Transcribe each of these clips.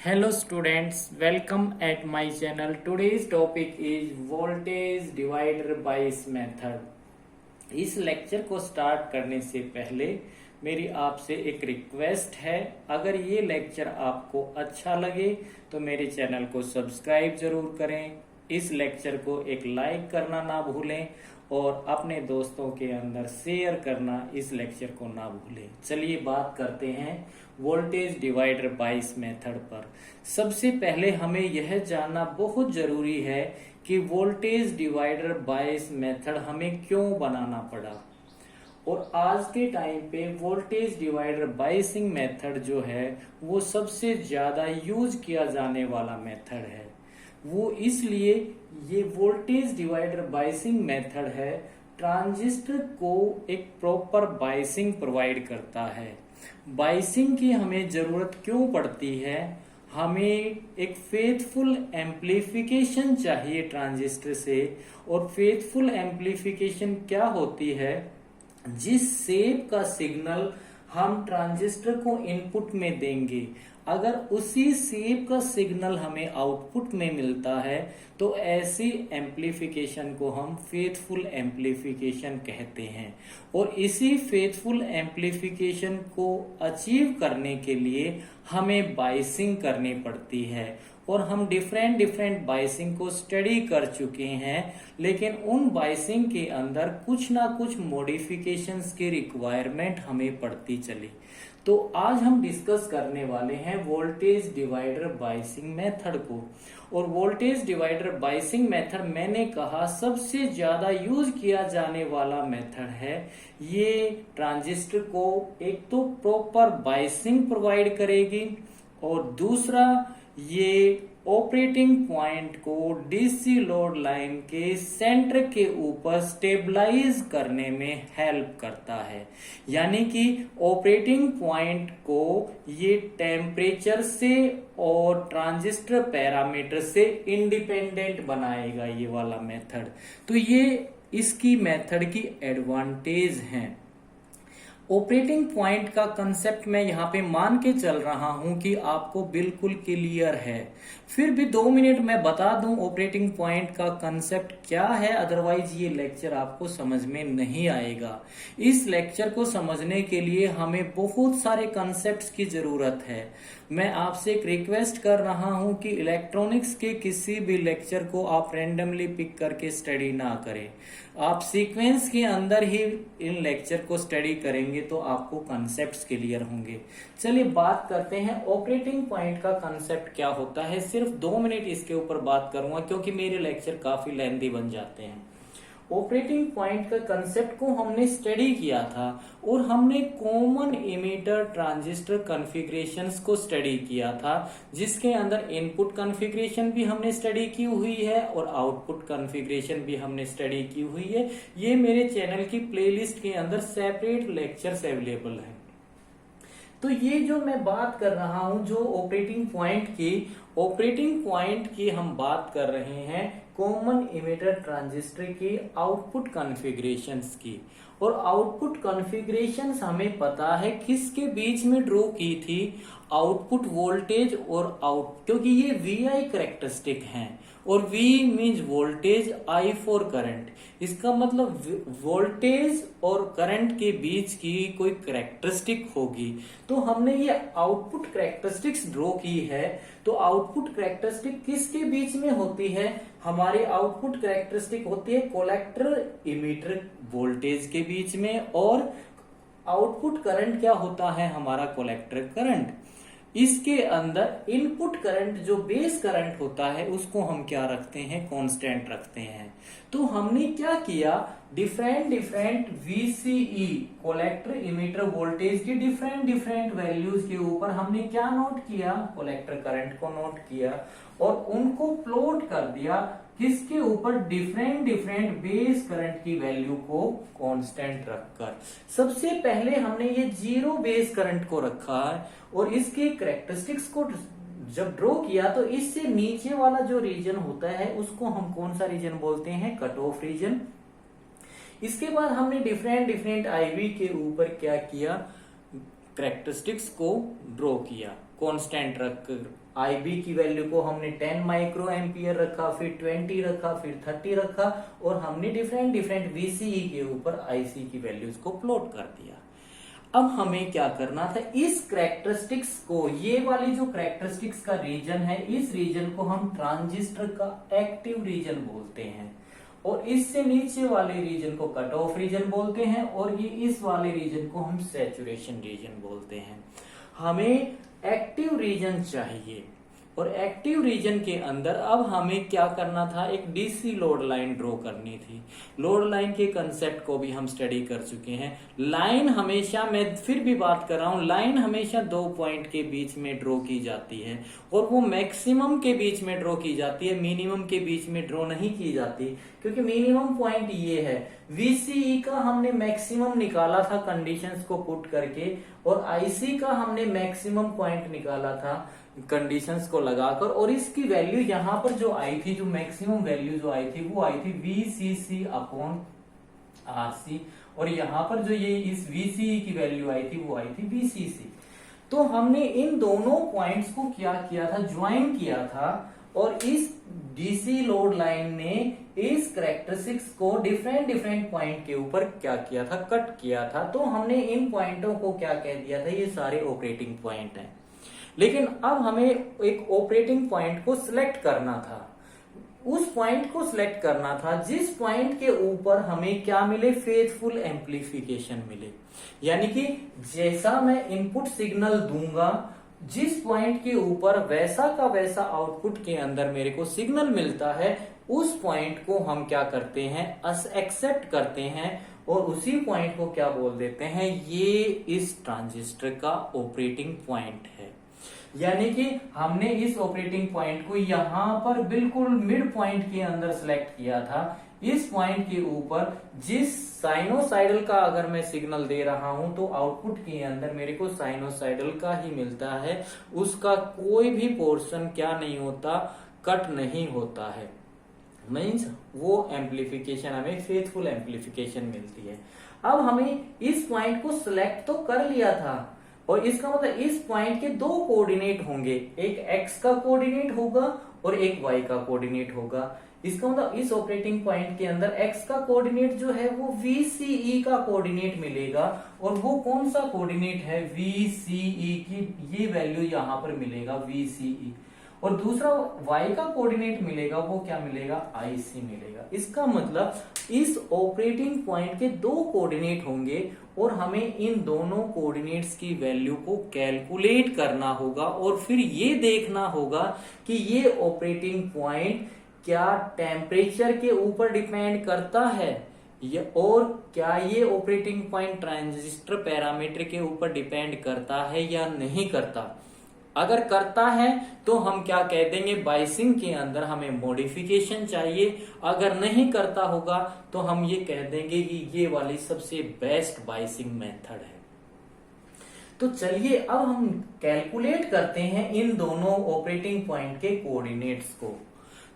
Hello students, welcome at my channel. Today's topic is voltage divider bias method. इस lecture को start करने से पहले मेरी आपसे एक रिक्वेस्ट है, अगर ये लेक्चर आपको अच्छा लगे तो मेरे चैनल को सब्सक्राइब जरूर करें, इस लेक्चर को एक लाइक करना ना भूलें और अपने दोस्तों के अंदर शेयर करना इस लेक्चर को ना भूलें। चलिए बात करते हैं वोल्टेज डिवाइडर बायस मेथड पर। सबसे पहले हमें यह जानना बहुत जरूरी है कि वोल्टेज डिवाइडर बायस मेथड हमें क्यों बनाना पड़ा, और आज के टाइम पे वोल्टेज डिवाइडर बायसिंग मेथड जो है वो सबसे ज्यादा यूज किया जाने वाला मेथड है। वो इसलिए ये वोल्टेज डिवाइडर बायसिंग मेथड है, ट्रांजिस्टर को एक प्रॉपर बायसिंग प्रोवाइड करता है। बायसिंग की हमें जरूरत क्यों पड़ती है? हमें एक फेथफुल एम्प्लीफिकेशन चाहिए ट्रांजिस्टर से, और फेथफुल एम्प्लीफिकेशन क्या होती है? जिस शेप का सिग्नल हम ट्रांजिस्टर को इनपुट में देंगे, अगर उसी शेप का सिग्नल हमें आउटपुट में मिलता है तो ऐसी एम्प्लीफिकेशन को हम फेथफुल एम्प्लीफिकेशन कहते हैं। और इसी फेथफुल एम्प्लीफिकेशन को अचीव करने के लिए हमें बायसिंग करनी पड़ती है, और हम डिफरेंट बायसिंग को स्टडी कर चुके हैं, लेकिन उन बायसिंग के अंदर कुछ ना कुछ मॉडिफिकेशंस की रिक्वायरमेंट हमें पड़ती चली। तो आज हम डिस्कस करने वाले हैं वोल्टेज डिवाइडर बायसिंग मेथड को। और वोल्टेज डिवाइडर बायसिंग मेथड मैंने कहा सबसे ज्यादा यूज किया जाने वाला मेथड है। ये ट्रांजिस्टर को एक तो प्रॉपर बायसिंग प्रोवाइड करेगी, और दूसरा ये ऑपरेटिंग पॉइंट को डीसी लोड लाइन के सेंटर के ऊपर स्टेबलाइज करने में हेल्प करता है। यानी कि ऑपरेटिंग पॉइंट को ये टेम्परेचर से और ट्रांजिस्टर पैरामीटर से इंडिपेंडेंट बनाएगा ये वाला मेथड। तो ये इसकी मेथड की एडवांटेज हैं। ऑपरेटिंग पॉइंट का कंसेप्ट मैं यहाँ पे मान के चल रहा हूं कि आपको बिल्कुल क्लियर है, फिर भी 2 मिनट मैं बता दूं ऑपरेटिंग पॉइंट का कंसेप्ट क्या है, अदरवाइज ये लेक्चर आपको समझ में नहीं आएगा। इस लेक्चर को समझने के लिए हमें बहुत सारे कंसेप्ट्स की जरूरत है। मैं आपसे एक रिक्वेस्ट कर रहा हूं कि इलेक्ट्रॉनिक्स के किसी भी लेक्चर को आप रैंडमली पिक करके स्टडी ना करें, आप सीक्वेंस के अंदर ही इन लेक्चर को स्टडी करेंगे तो आपको कंसेप्ट्स क्लियर होंगे। चलिए बात करते हैं ऑपरेटिंग पॉइंट का कंसेप्ट क्या होता है। सिर्फ 2 मिनट इसके ऊपर बात करूंगा क्योंकि मेरे लेक्चर काफी लेंथी बन जाते हैं। ऑपरेटिंग पॉइंट का कंसेप्ट को हमने स्टडी किया था, और हमने कॉमन इमीटर ट्रांजिस्टर कॉन्फ़िगरेशंस को स्टडी किया था, जिसके अंदर इनपुट कॉन्फ़िगरेशन भी हमने स्टडी की हुई है और आउटपुट कॉन्फ़िगरेशन भी हमने स्टडी की हुई है। ये मेरे चैनल की प्लेलिस्ट के अंदर सेपरेट लेक्चर्स अवेलेबल हैं। तो ये जो मैं बात कर रहा हूं जो ऑपरेटिंग पॉइंट की हम बात कर रहे हैं कॉमन इमिटर ट्रांजिस्टर की आउटपुट कॉन्फ़िगरेशंस की। और आउटपुट कॉन्फ़िगरेशंस हमें पता है किसके बीच में ड्रॉ की थी, आउटपुट वोल्टेज और क्योंकि ये VI कैरेक्टरिस्टिक हैं, और V means voltage, I for current. इसका मतलब वोल्टेज और करंट के बीच की कोई कैरेक्टरिस्टिक होगी। तो हमने ये आउटपुट कैरेक्टरिस्टिक्स ड्रॉ की है। तो आउटपुट कैरेक्टरिस्टिक किसके बीच में होती है? हमारी आउटपुट कैरेक्टरिस्टिक होती है कलेक्टर इमीटर वोल्टेज के बीच में, और आउटपुट करंट क्या होता है? हमारा कलेक्टर करंट। इसके अंदर इनपुट करंट जो बेस करंट होता है उसको हम क्या रखते हैं? कांस्टेंट रखते हैं। तो हमने क्या किया? Different VCE collector emitter voltage की डिफरेंट वैल्यूज के ऊपर हमने क्या नोट किया? कलेक्टर करंट को नोट किया, और उनको प्लॉट कर दिया किसके ऊपर? डिफरेंट बेस करंट की वैल्यू को कांस्टेंट रखकर। सबसे पहले हमने ये 0 बेस करंट को रखा है, और इसके कैरेक्टरिस्टिक्स को जब ड्रॉ किया तो इससे नीचे वाला जो रीजन होता है उसको हम कौन सा रीजन बोलते हैं? Cut off region. इसके बाद हमने डिफरेंट IV के ऊपर क्या किया? कैरेक्टरिस्टिक्स को ड्रॉ किया, कांस्टेंट रखकर IB की वैल्यू को हमने 10 माइक्रो एम्पियर रखा, फिर 20 रखा, फिर 30 रखा, और हमने डिफरेंट डिफरेंट VCE के ऊपर IC की वैल्यूज को प्लॉट कर दिया। अब हमें क्या करना था, इस कैरेक्टरिस्टिक्स को, ये वाली जो कैरेक्टरिस्टिक्स का रीजन है, इस रीजन को हम ट्रांजिस्टर का एक्टिव रीजन बोलते हैं, और इससे नीचे वाले रीजन को कट ऑफ रीजन बोलते हैं, और ये इस वाले रीजन को हम सैचुरेशन रीजन बोलते हैं। हमें एक्टिव रीजन चाहिए, और एक्टिव रीजन के अंदर अब हमें क्या करना था, एक डीसी लोड लाइन ड्रॉ करनी थी। लोड लाइन के कंसेप्ट को भी हम स्टडी कर चुके हैं। लाइन हमेशा, मैं फिर भी बात कर रहा हूं, लाइन हमेशा 2 पॉइंट के बीच में ड्रॉ की जाती है, और वो मैक्सिमम के बीच में ड्रॉ की जाती है, मिनिमम के बीच में ड्रॉ नहीं की जाती, क्योंकि मिनिमम पॉइंट ये है। VCE का हमने मैक्सिमम निकाला था कंडीशंस को पुट करके, और IC का हमने मैक्सिमम पॉइंट निकाला था कंडीशंस को लगाकर, और इसकी वैल्यू यहां पर जो आई थी, जो मैक्सिमम वैल्यू जो आई थी, वो आई थी VCC अपॉन RC, और यहां पर जो ये इस VCE की वैल्यू आई थी, वो आई थी VCC। तो हमने इन दोनों पॉइंट्स को क्या किया था, ज्वाइन किया था, और इस DC लोड लाइन ने इस कैरेक्टरिस्टिक्स को डिफरेंट डिफरेंट पॉइंट के ऊपर क्या किया था, कट किया था। तो हमने इन पॉइंटों को क्या कह दिया था, ये सारे ऑपरेटिंग पॉइंट हैं। लेकिन अब हमें एक ऑपरेटिंग पॉइंट को सिलेक्ट करना था, उस पॉइंट को सिलेक्ट करना था जिस पॉइंट के ऊपर हमें क्या मिले, फेथफुल एम्प्लीफिकेशन मिले। यानी कि जैसा मैं इनपुट सिग्नल दूंगा, जिस पॉइंट के ऊपर वैसा का वैसा आउटपुट के अंदर मेरे को सिग्नल मिलता है, उस पॉइंट को हम क्या करते हैं, एक्सेप्ट करते हैं, और उसी पॉइंट को क्या बोल देते हैं, ये इस ट्रांजिस्टर का ऑपरेटिंग पॉइंट है। यानी कि हमने इस ऑपरेटिंग पॉइंट को यहां पर बिल्कुल मिड पॉइंट के अंदर सिलेक्ट किया था। इस पॉइंट के ऊपर जिस साइनोसाइडल का अगर मैं सिग्नल दे रहा हूं, तो आउटपुट के अंदर मेरे को साइनोसाइडल का ही मिलता है, उसका कोई भी पोर्शन क्या नहीं होता, कट नहीं होता है। मीन्स वो एम्प्लीफिकेशन, हमें फेथफुल एम्प्लीफिकेशन मिलती है। अब हमें इस पॉइंट को सिलेक्ट तो कर लिया था, और इसका मतलब इस पॉइंट के 2 कोऑर्डिनेट होंगे, एक x का कोऑर्डिनेट होगा और एक y का कोऑर्डिनेट होगा। इसका मतलब इस ऑपरेटिंग पॉइंट के अंदर x का कोऑर्डिनेट जो है वो VCE का कोऑर्डिनेट मिलेगा, और वो कौन सा कोऑर्डिनेट है, VCE की ये वैल्यू यहां पर मिलेगा VCE, और दूसरा y का कोऑर्डिनेट मिलेगा, वो क्या मिलेगा, IC मिलेगा। इसका मतलब इस ऑपरेटिंग पॉइंट के 2 कोऑर्डिनेट होंगे, और हमें इन दोनों कोऑर्डिनेट्स की वैल्यू को कैलकुलेट करना होगा, और फिर ये देखना होगा कि ये ऑपरेटिंग पॉइंट क्या टेम्परेचर के ऊपर डिपेंड करता है, और क्या ये ऑपरेटिंग पॉइंट ट्रांजिस्टर पैरामीटर के ऊपर डिपेंड करता है या नहीं करता। अगर करता है तो हम क्या कह देंगे, बाइसिंग के अंदर हमें मॉडिफिकेशन चाहिए। अगर नहीं करता होगा तो हम ये कह देंगे कि ये वाली सबसे बेस्ट बाइसिंग मेथड है। तो चलिए अब हम कैलकुलेट करते हैं इन दोनों ऑपरेटिंग पॉइंट के कोऑर्डिनेट्स को।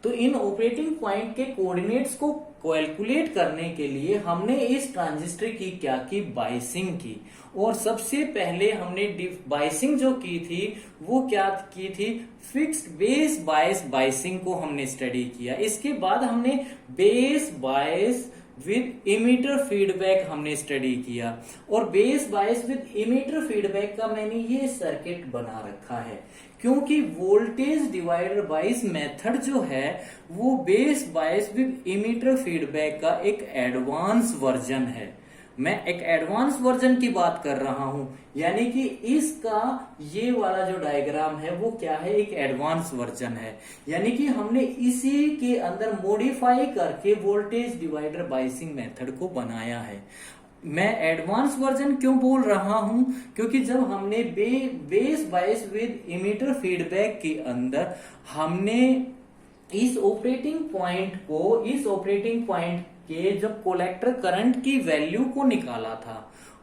तो इन ऑपरेटिंग पॉइंट के कोऑर्डिनेट्स को कैलकुलेट करने के लिए हमने इस ट्रांजिस्टर की क्या की, बाइसिंग की। और सबसे पहले हमने बाइसिंग जो की थी वो क्या की थी, फिक्स्ड बेस बायस बाइसिंग को हमने स्टडी किया। इसके बाद हमने base bias with emitter feedback हमने स्टडी किया, और base bias with emitter feedback का मैंने ये सर्किट बना रखा है, क्योंकि वोल्टेज डिवाइडर बाइस मेथड जो है वो base bias with emitter feedback का एक एडवांस वर्जन है। मैं एक एडवांस वर्जन की बात कर रहा हूं, यानी कि इसका ये वाला जो डायग्राम है वो क्या है, एक एडवांस वर्जन है। यानी कि हमने इसी के अंदर मॉडिफाई करके वोल्टेज डिवाइडर बाइसिंग मेथड को बनाया है। मैं एडवांस वर्जन क्यों बोल रहा हूं, क्योंकि जब हमने base bias with emitter feedback के अंदर हमने इस ऑपरेटिंग पॉइंट के जब कलेक्टर करंट की वैल्यू को निकाला था,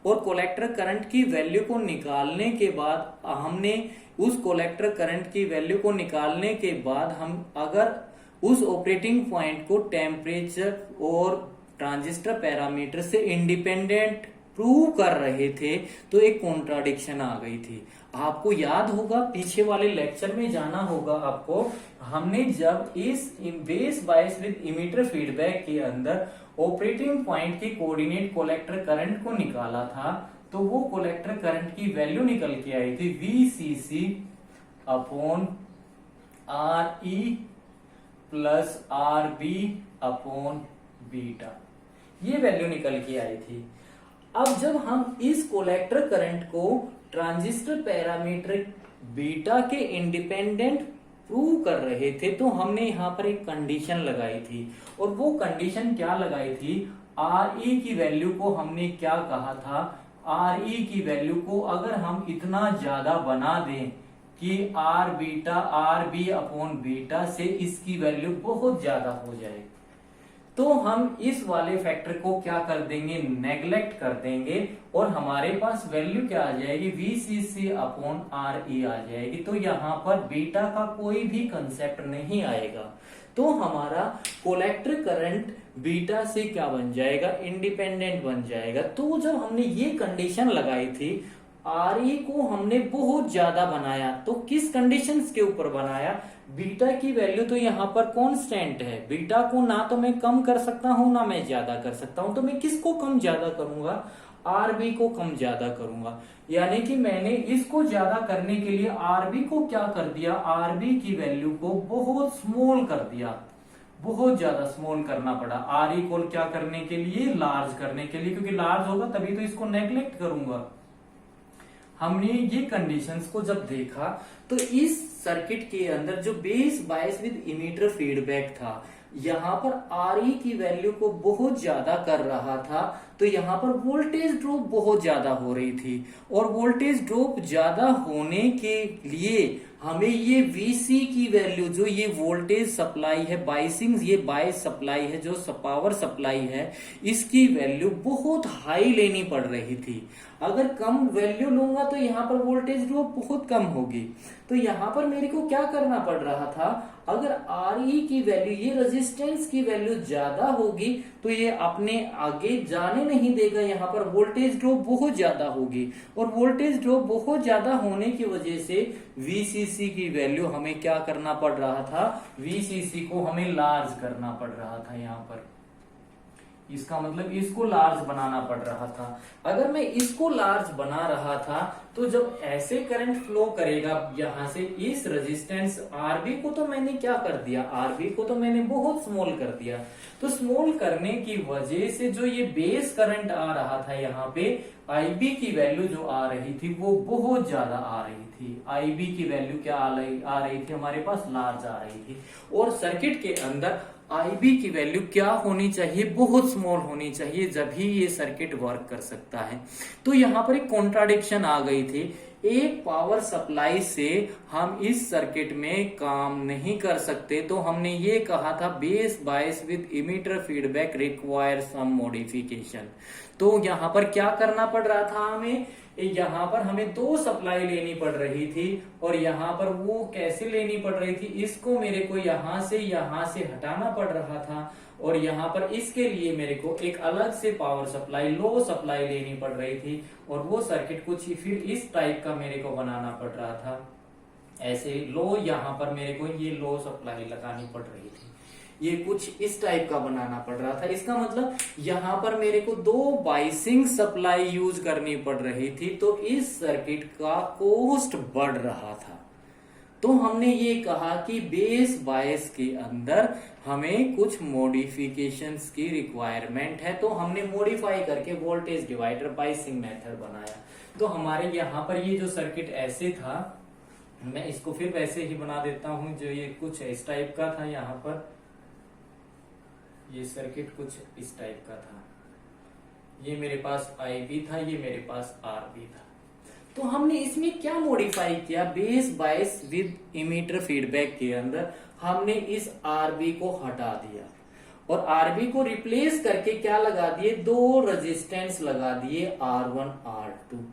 और कलेक्टर करंट की वैल्यू को निकालने के बाद हमने उस कलेक्टर करंट की वैल्यू को निकालने के बाद हम अगर उस ऑपरेटिंग पॉइंट को टेम्परेचर और ट्रांजिस्टर पैरामीटर से इंडिपेंडेंट प्रूव कर रहे थे, तो एक कॉन्ट्राडिक्शन आ गई थी। आपको याद होगा, पीछे वाले लेक्चर में जाना होगा आपको, हमने जब इस base bias with emitter feedback के अंदर ऑपरेटिंग पॉइंट के कोऑर्डिनेट कोलेक्टर करंट को निकाला था, तो वो कोलेक्टर करंट की वैल्यू निकल के आई थी VCC upon RE plus RB upon beta, ये वैल्यू निकल के आई थी। अब जब हम इस कोलेक्टर करंट को ट्रांजिस्टर पैरामीटर बीटा के इंडिपेंडेंट प्रूव कर रहे थे, तो हमने यहां पर एक कंडीशन लगाई थी, और वो कंडीशन क्या लगाई थी, RE की वैल्यू को हमने क्या कहा था, RE की वैल्यू को अगर हम इतना ज्यादा बना दें कि R beta RB upon beta से इसकी वैल्यू बहुत ज्यादा हो जाए, तो हम इस वाले फैक्टर को क्या कर देंगे, नेग्लेक्ट कर देंगे, और हमारे पास वैल्यू क्या आ जाएगी, VCC अपॉन RE आ जाएगी। तो यहाँ पर बीटा का कोई भी कंसेप्ट नहीं आएगा, तो हमारा कोलेक्टर करंट बीटा से क्या बन जाएगा, इंडिपेंडेंट बन जाएगा। तो जब हमने ये कंडीशन लगाई थी, RE को हमने बहुत ज्यादा बनाया, तो किस कंडीशंस के ऊपर बनाया, बीटा की वैल्यू तो यहाँ पर कांस्टेंट है, बीटा को ना तो मैं कम कर सकता हूं ना मैं ज्यादा कर सकता हूं, तो मैं किसको कम ज्यादा करूंगा, RB को कम ज्यादा करूंगा। यानी कि मैंने इसको ज्यादा करने के लिए RB को क्या कर दिया, RB की वैल्यू को बहुत स्मॉल कर दिया, बहुत ज्यादा स्मॉल करना पड़ा RE को क्या करने के लिए, लार्ज करने के लिए, क्योंकि लार्ज होगा तभी तो इसको नेग्लेक्ट करूंगा। हमने ये कंडीशंस को जब देखा, तो इस सर्किट के अंदर जो base bias with emitter feedback था, यहाँ पर RE की वैल्यू को बहुत ज्यादा कर रहा था, तो यहाँ पर वोल्टेज ड्रॉप बहुत ज्यादा हो रही थी, और वोल्टेज ड्रॉप ज्यादा होने के लिए हमें ये VC की वैल्यू, जो ये वोल्टेज सप्लाई है, बाइसिंग ये बायस सप्लाई है, जो पावर सप्लाई है, इसकी वैल्यू बहुत हाई लेनी पड़ रही थी। अगर कम वैल्यू लूंगा तो यहाँ पर वोल्टेज ड्रॉप बहुत कम होगी, तो यहाँ पर मेरे को क्या करना पड़ रहा था, अगर RE की वैल्यू, ये रेजिस्टेंस की वैल्यू ज्यादा होगी, तो ये अपने आगे जाने नहीं देगा, यहाँ पर वोल्टेज ड्रॉप बहुत ज्यादा होगी, और वोल्टेज ड्रॉप बहुत ज्यादा होने की वजह से VCC की वैल्यू हमें क्या करना पड़ रहा था, VCC को हमें लार्ज करना पड़ रहा था यहाँ पर। इसका मतलब इसको लार्ज बनाना पड़ रहा था। अगर मैं इसको लार्ज बना रहा था, तो जब ऐसे करंट फ्लो करेगा यहां से, इस रेजिस्टेंस RB को तो मैंने क्या कर दिया, RB को तो मैंने बहुत स्मॉल कर दिया, तो स्मॉल करने की वजह से जो ये बेस करंट आ रहा था यहाँ पे, IB की वैल्यू जो आ रही थी वो बहुत ज्यादा आ रही थी। IB की वैल्यू क्या आ रही थी, हमारे पास लार्ज आ रही थी, और सर्किट के अंदर IB की वैल्यू क्या होनी चाहिए, बहुत स्मॉल होनी चाहिए, जब ही ये सर्किट वर्क कर सकता है। तो यहाँ पर एक कॉन्ट्राडिक्शन आ गई थी, एक पावर सप्लाई से हम इस सर्किट में काम नहीं कर सकते, तो हमने ये कहा था base bias with emitter feedback require some modification. तो यहाँ पर क्या करना पड़ रहा था हमें, यहाँ पर हमें दो सप्लाई लेनी पड़ रही थी, और यहाँ पर वो कैसे लेनी पड़ रही थी, इसको मेरे को यहाँ से हटाना पड़ रहा था, और यहाँ पर इसके लिए मेरे को एक अलग से पावर सप्लाई, लो सप्लाई लेनी पड़ रही थी, और वो सर्किट कुछ फिर इस टाइप का मेरे को बनाना पड़ रहा था, ऐसे लो, यहाँ पर मेरे को ये लो सप्लाई लगानी पड़ रही थी, ये कुछ इस टाइप का बनाना पड़ रहा था। इसका मतलब यहाँ पर मेरे को दो बाइसिंग सप्लाई यूज करनी पड़ रही थी, तो इस सर्किट का कॉस्ट बढ़ रहा था। तो हमने ये कहा कि बेस बायस के अंदर हमें कुछ मॉडिफिकेशंस की रिक्वायरमेंट है, तो हमने मॉडिफाई करके वोल्टेज डिवाइडर बायसिंग मेथड बनाया। तो हमारे यहाँ पर ये जो सर्किट ऐसे था, मैं इसको फिर वैसे ही बना देता हूं, जो ये कुछ इस टाइप का था, यहाँ पर ये सर्किट कुछ इस टाइप का था, ये मेरे पास IB था, ये मेरे पास RB था। तो हमने इसमें क्या मॉडिफाई किया, base bias with emitter feedback के अंदर हमने इस RB को हटा दिया, और RB को रिप्लेस करके क्या लगा दिए, दो रेजिस्टेंस लगा दिए R1 R2।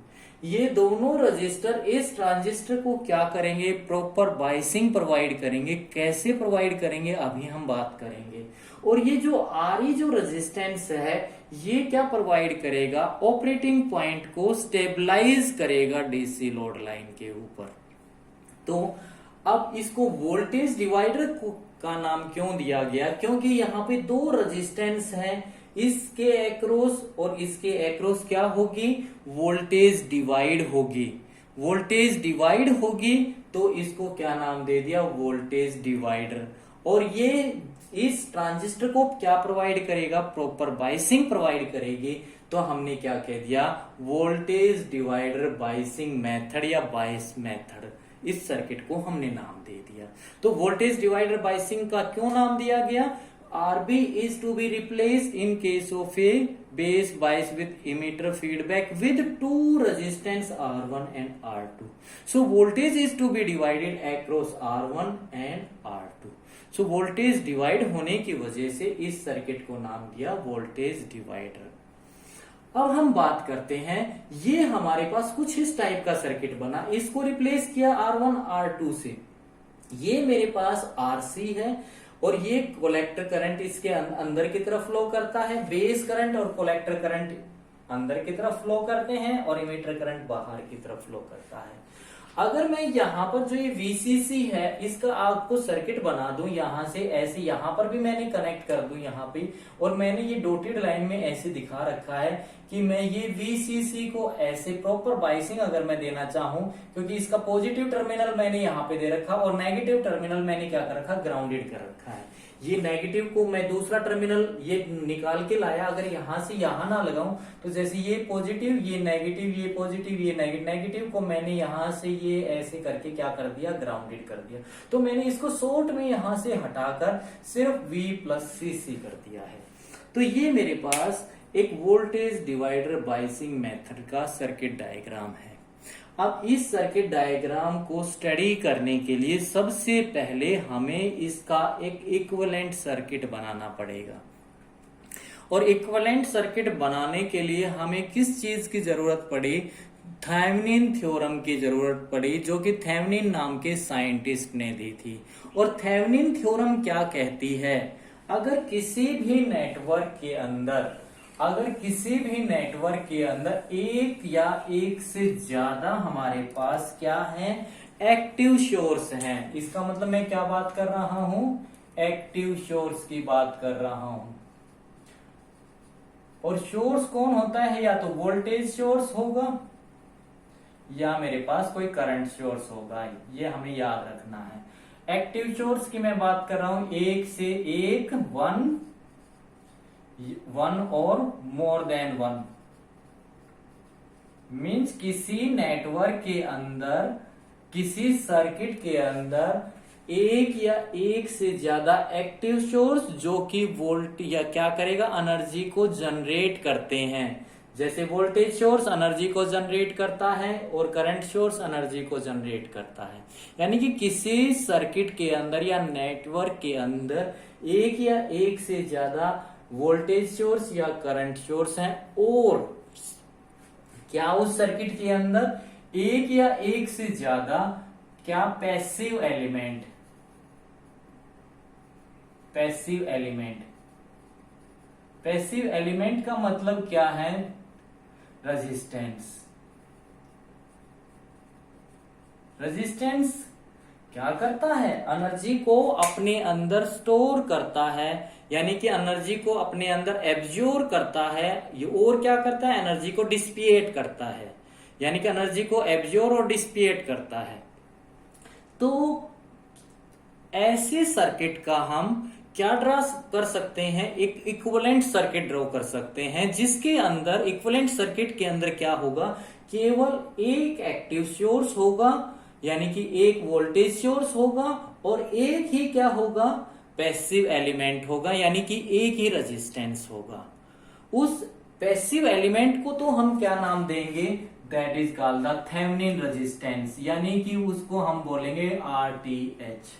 ये दोनों रजिस्टर इस ट्रांजिस्टर को क्या करेंगे, प्रॉपर बाइसिंग प्रोवाइड करेंगे। कैसे प्रोवाइड करेंगे अभी हम बात करेंगे। और ये जो आरई जो रेजिस्टेंस है ये क्या प्रोवाइड करेगा, ऑपरेटिंग पॉइंट को स्टेबलाइज करेगा डीसी लोड लाइन के ऊपर। तो अब इसको वोल्टेज डिवाइडर का नाम क्यों दिया गया, क्योंकि यहाँ पे दो रेजिस्टेंस हैं, इसके एक्रॉस और इसके एक्रॉस क्या होगी, वोल्टेज डिवाइड होगी। वोल्टेज डिवाइड होगी तो इसको क्या नाम दे दिया, वोल्टेज डिवाइडर। और ये इस ट्रांजिस्टर को क्या प्रोवाइड करेगा, प्रॉपर बाइसिंग प्रोवाइड करेगी। तो हमने क्या कह दिया, वोल्टेज डिवाइडर बाइसिंग मेथड या बाइस मेथड, इस सर्किट को हमने नाम दे दिया। तो वोल्टेज डिवाइडर बाइसिंग का क्यों नाम दिया गया, RB is to be replaced in case of a base bias with emitter feedback with two resistance R1 and R2. So voltage is to be divided across R1 and R2. So voltage divide होने की वजह से इस circuit को नाम दिया voltage divider. अब हम बात करते हैं, ये हमारे पास कुछ इस टाइप का सर्किट बना, इसको रिप्लेस किया R1 R2 से। ये मेरे पास RC है और ये कलेक्टर करंट इसके अंदर की तरफ फ्लो करता है, बेस करंट और कलेक्टर करंट अंदर की तरफ फ्लो करते हैं और इमीटर करंट बाहर की तरफ फ्लो करता है। अगर मैं यहाँ पर जो ये VCC है इसका आपको सर्किट बना दूं, यहां से ऐसे यहाँ पर भी मैंने कनेक्ट कर दूं यहाँ पे, और मैंने ये डॉटेड लाइन में ऐसे दिखा रखा है कि मैं ये VCC को ऐसे प्रॉपर बाइसिंग अगर मैं देना चाहूं, क्योंकि इसका पॉजिटिव टर्मिनल मैंने यहाँ पे दे रखा और नेगेटिव टर्मिनल मैंने क्या कर रखा, ग्राउंडेड कर रखा है। ये नेगेटिव को मैं दूसरा टर्मिनल ये निकाल के लाया, अगर यहां से यहां ना लगाऊं तो जैसे ये पॉजिटिव ये नेगेटिव ये पॉजिटिव ये नेगेटिव को मैंने यहां से ये ऐसे करके क्या कर दिया, ग्राउंडेड कर दिया। तो मैंने इसको शॉर्ट में यहां से हटाकर सिर्फ V+CC कर दिया है। तो ये मेरे पास एक वोल्टेज डिवाइडर बाइसिंग मेथड का सर्किट डायग्राम है। अब इस सर्किट डायग्राम को स्टडी करने के लिए सबसे पहले हमें इसका एक इक्विवेलेंट सर्किट बनाना पड़ेगा। और इक्विवेलेंट सर्किट बनाने के लिए हमें किस चीज की जरूरत पड़ी, थेवेनिन थ्योरम की जरूरत पड़ी, जो कि थेवेनिन नाम के साइंटिस्ट ने दी थी। और थेवेनिन थ्योरम क्या कहती है, अगर किसी भी नेटवर्क के अंदर एक या एक से ज्यादा हमारे पास क्या है, एक्टिव सोर्स हैं। इसका मतलब मैं क्या बात कर रहा हूं, एक्टिव सोर्स की बात कर रहा हूं। और सोर्स कौन होता है, या तो वोल्टेज सोर्स होगा या मेरे पास कोई करंट सोर्स होगा, ये हमें याद रखना है। एक्टिव सोर्स की मैं बात कर रहा हूं, एक से एक, वन और मोर देन वन, मीन्स किसी नेटवर्क के अंदर, किसी सर्किट के अंदर एक या एक से ज्यादा एक्टिव सोर्स जो कि वोल्ट या क्या करेगा, एनर्जी को जनरेट करते हैं। जैसे वोल्टेज सोर्स एनर्जी को जनरेट करता है और करंट सोर्स एनर्जी को जनरेट करता है। यानी कि किसी सर्किट के अंदर या नेटवर्क के अंदर एक या एक से ज्यादा वोल्टेज सोर्स या करंट सोर्स हैं, और क्या उस सर्किट के अंदर एक या एक से ज्यादा क्या पैसिव एलिमेंट का मतलब क्या है, रेजिस्टेंस क्या करता है, एनर्जी को अपने अंदर स्टोर करता है, यानी कि एनर्जी को अपने अंदर एब्जॉर्ब करता है, और क्या करता है, एनर्जी को डिसिपेट करता है, यानी कि एनर्जी को एब्जॉर्ब और डिसिपेट करता है। तो ऐसे सर्किट का हम क्या ड्रा कर सकते हैं, एक इक्विवेलेंट सर्किट ड्रॉ कर सकते हैं, जिसके अंदर इक्विवेलेंट सर्किट के अंदर क्या होगा, केवल एक एक्टिव सोर्स होगा, यानी कि एक वोल्टेज सोर्स होगा, और एक ही क्या होगा, पैसिव एलिमेंट होगा, यानी कि एक ही रेजिस्टेंस होगा। उस पैसिव एलिमेंट को तो हम क्या नाम देंगे, that is called the Thevenin resistance, यानी कि उसको हम बोलेंगे RTH।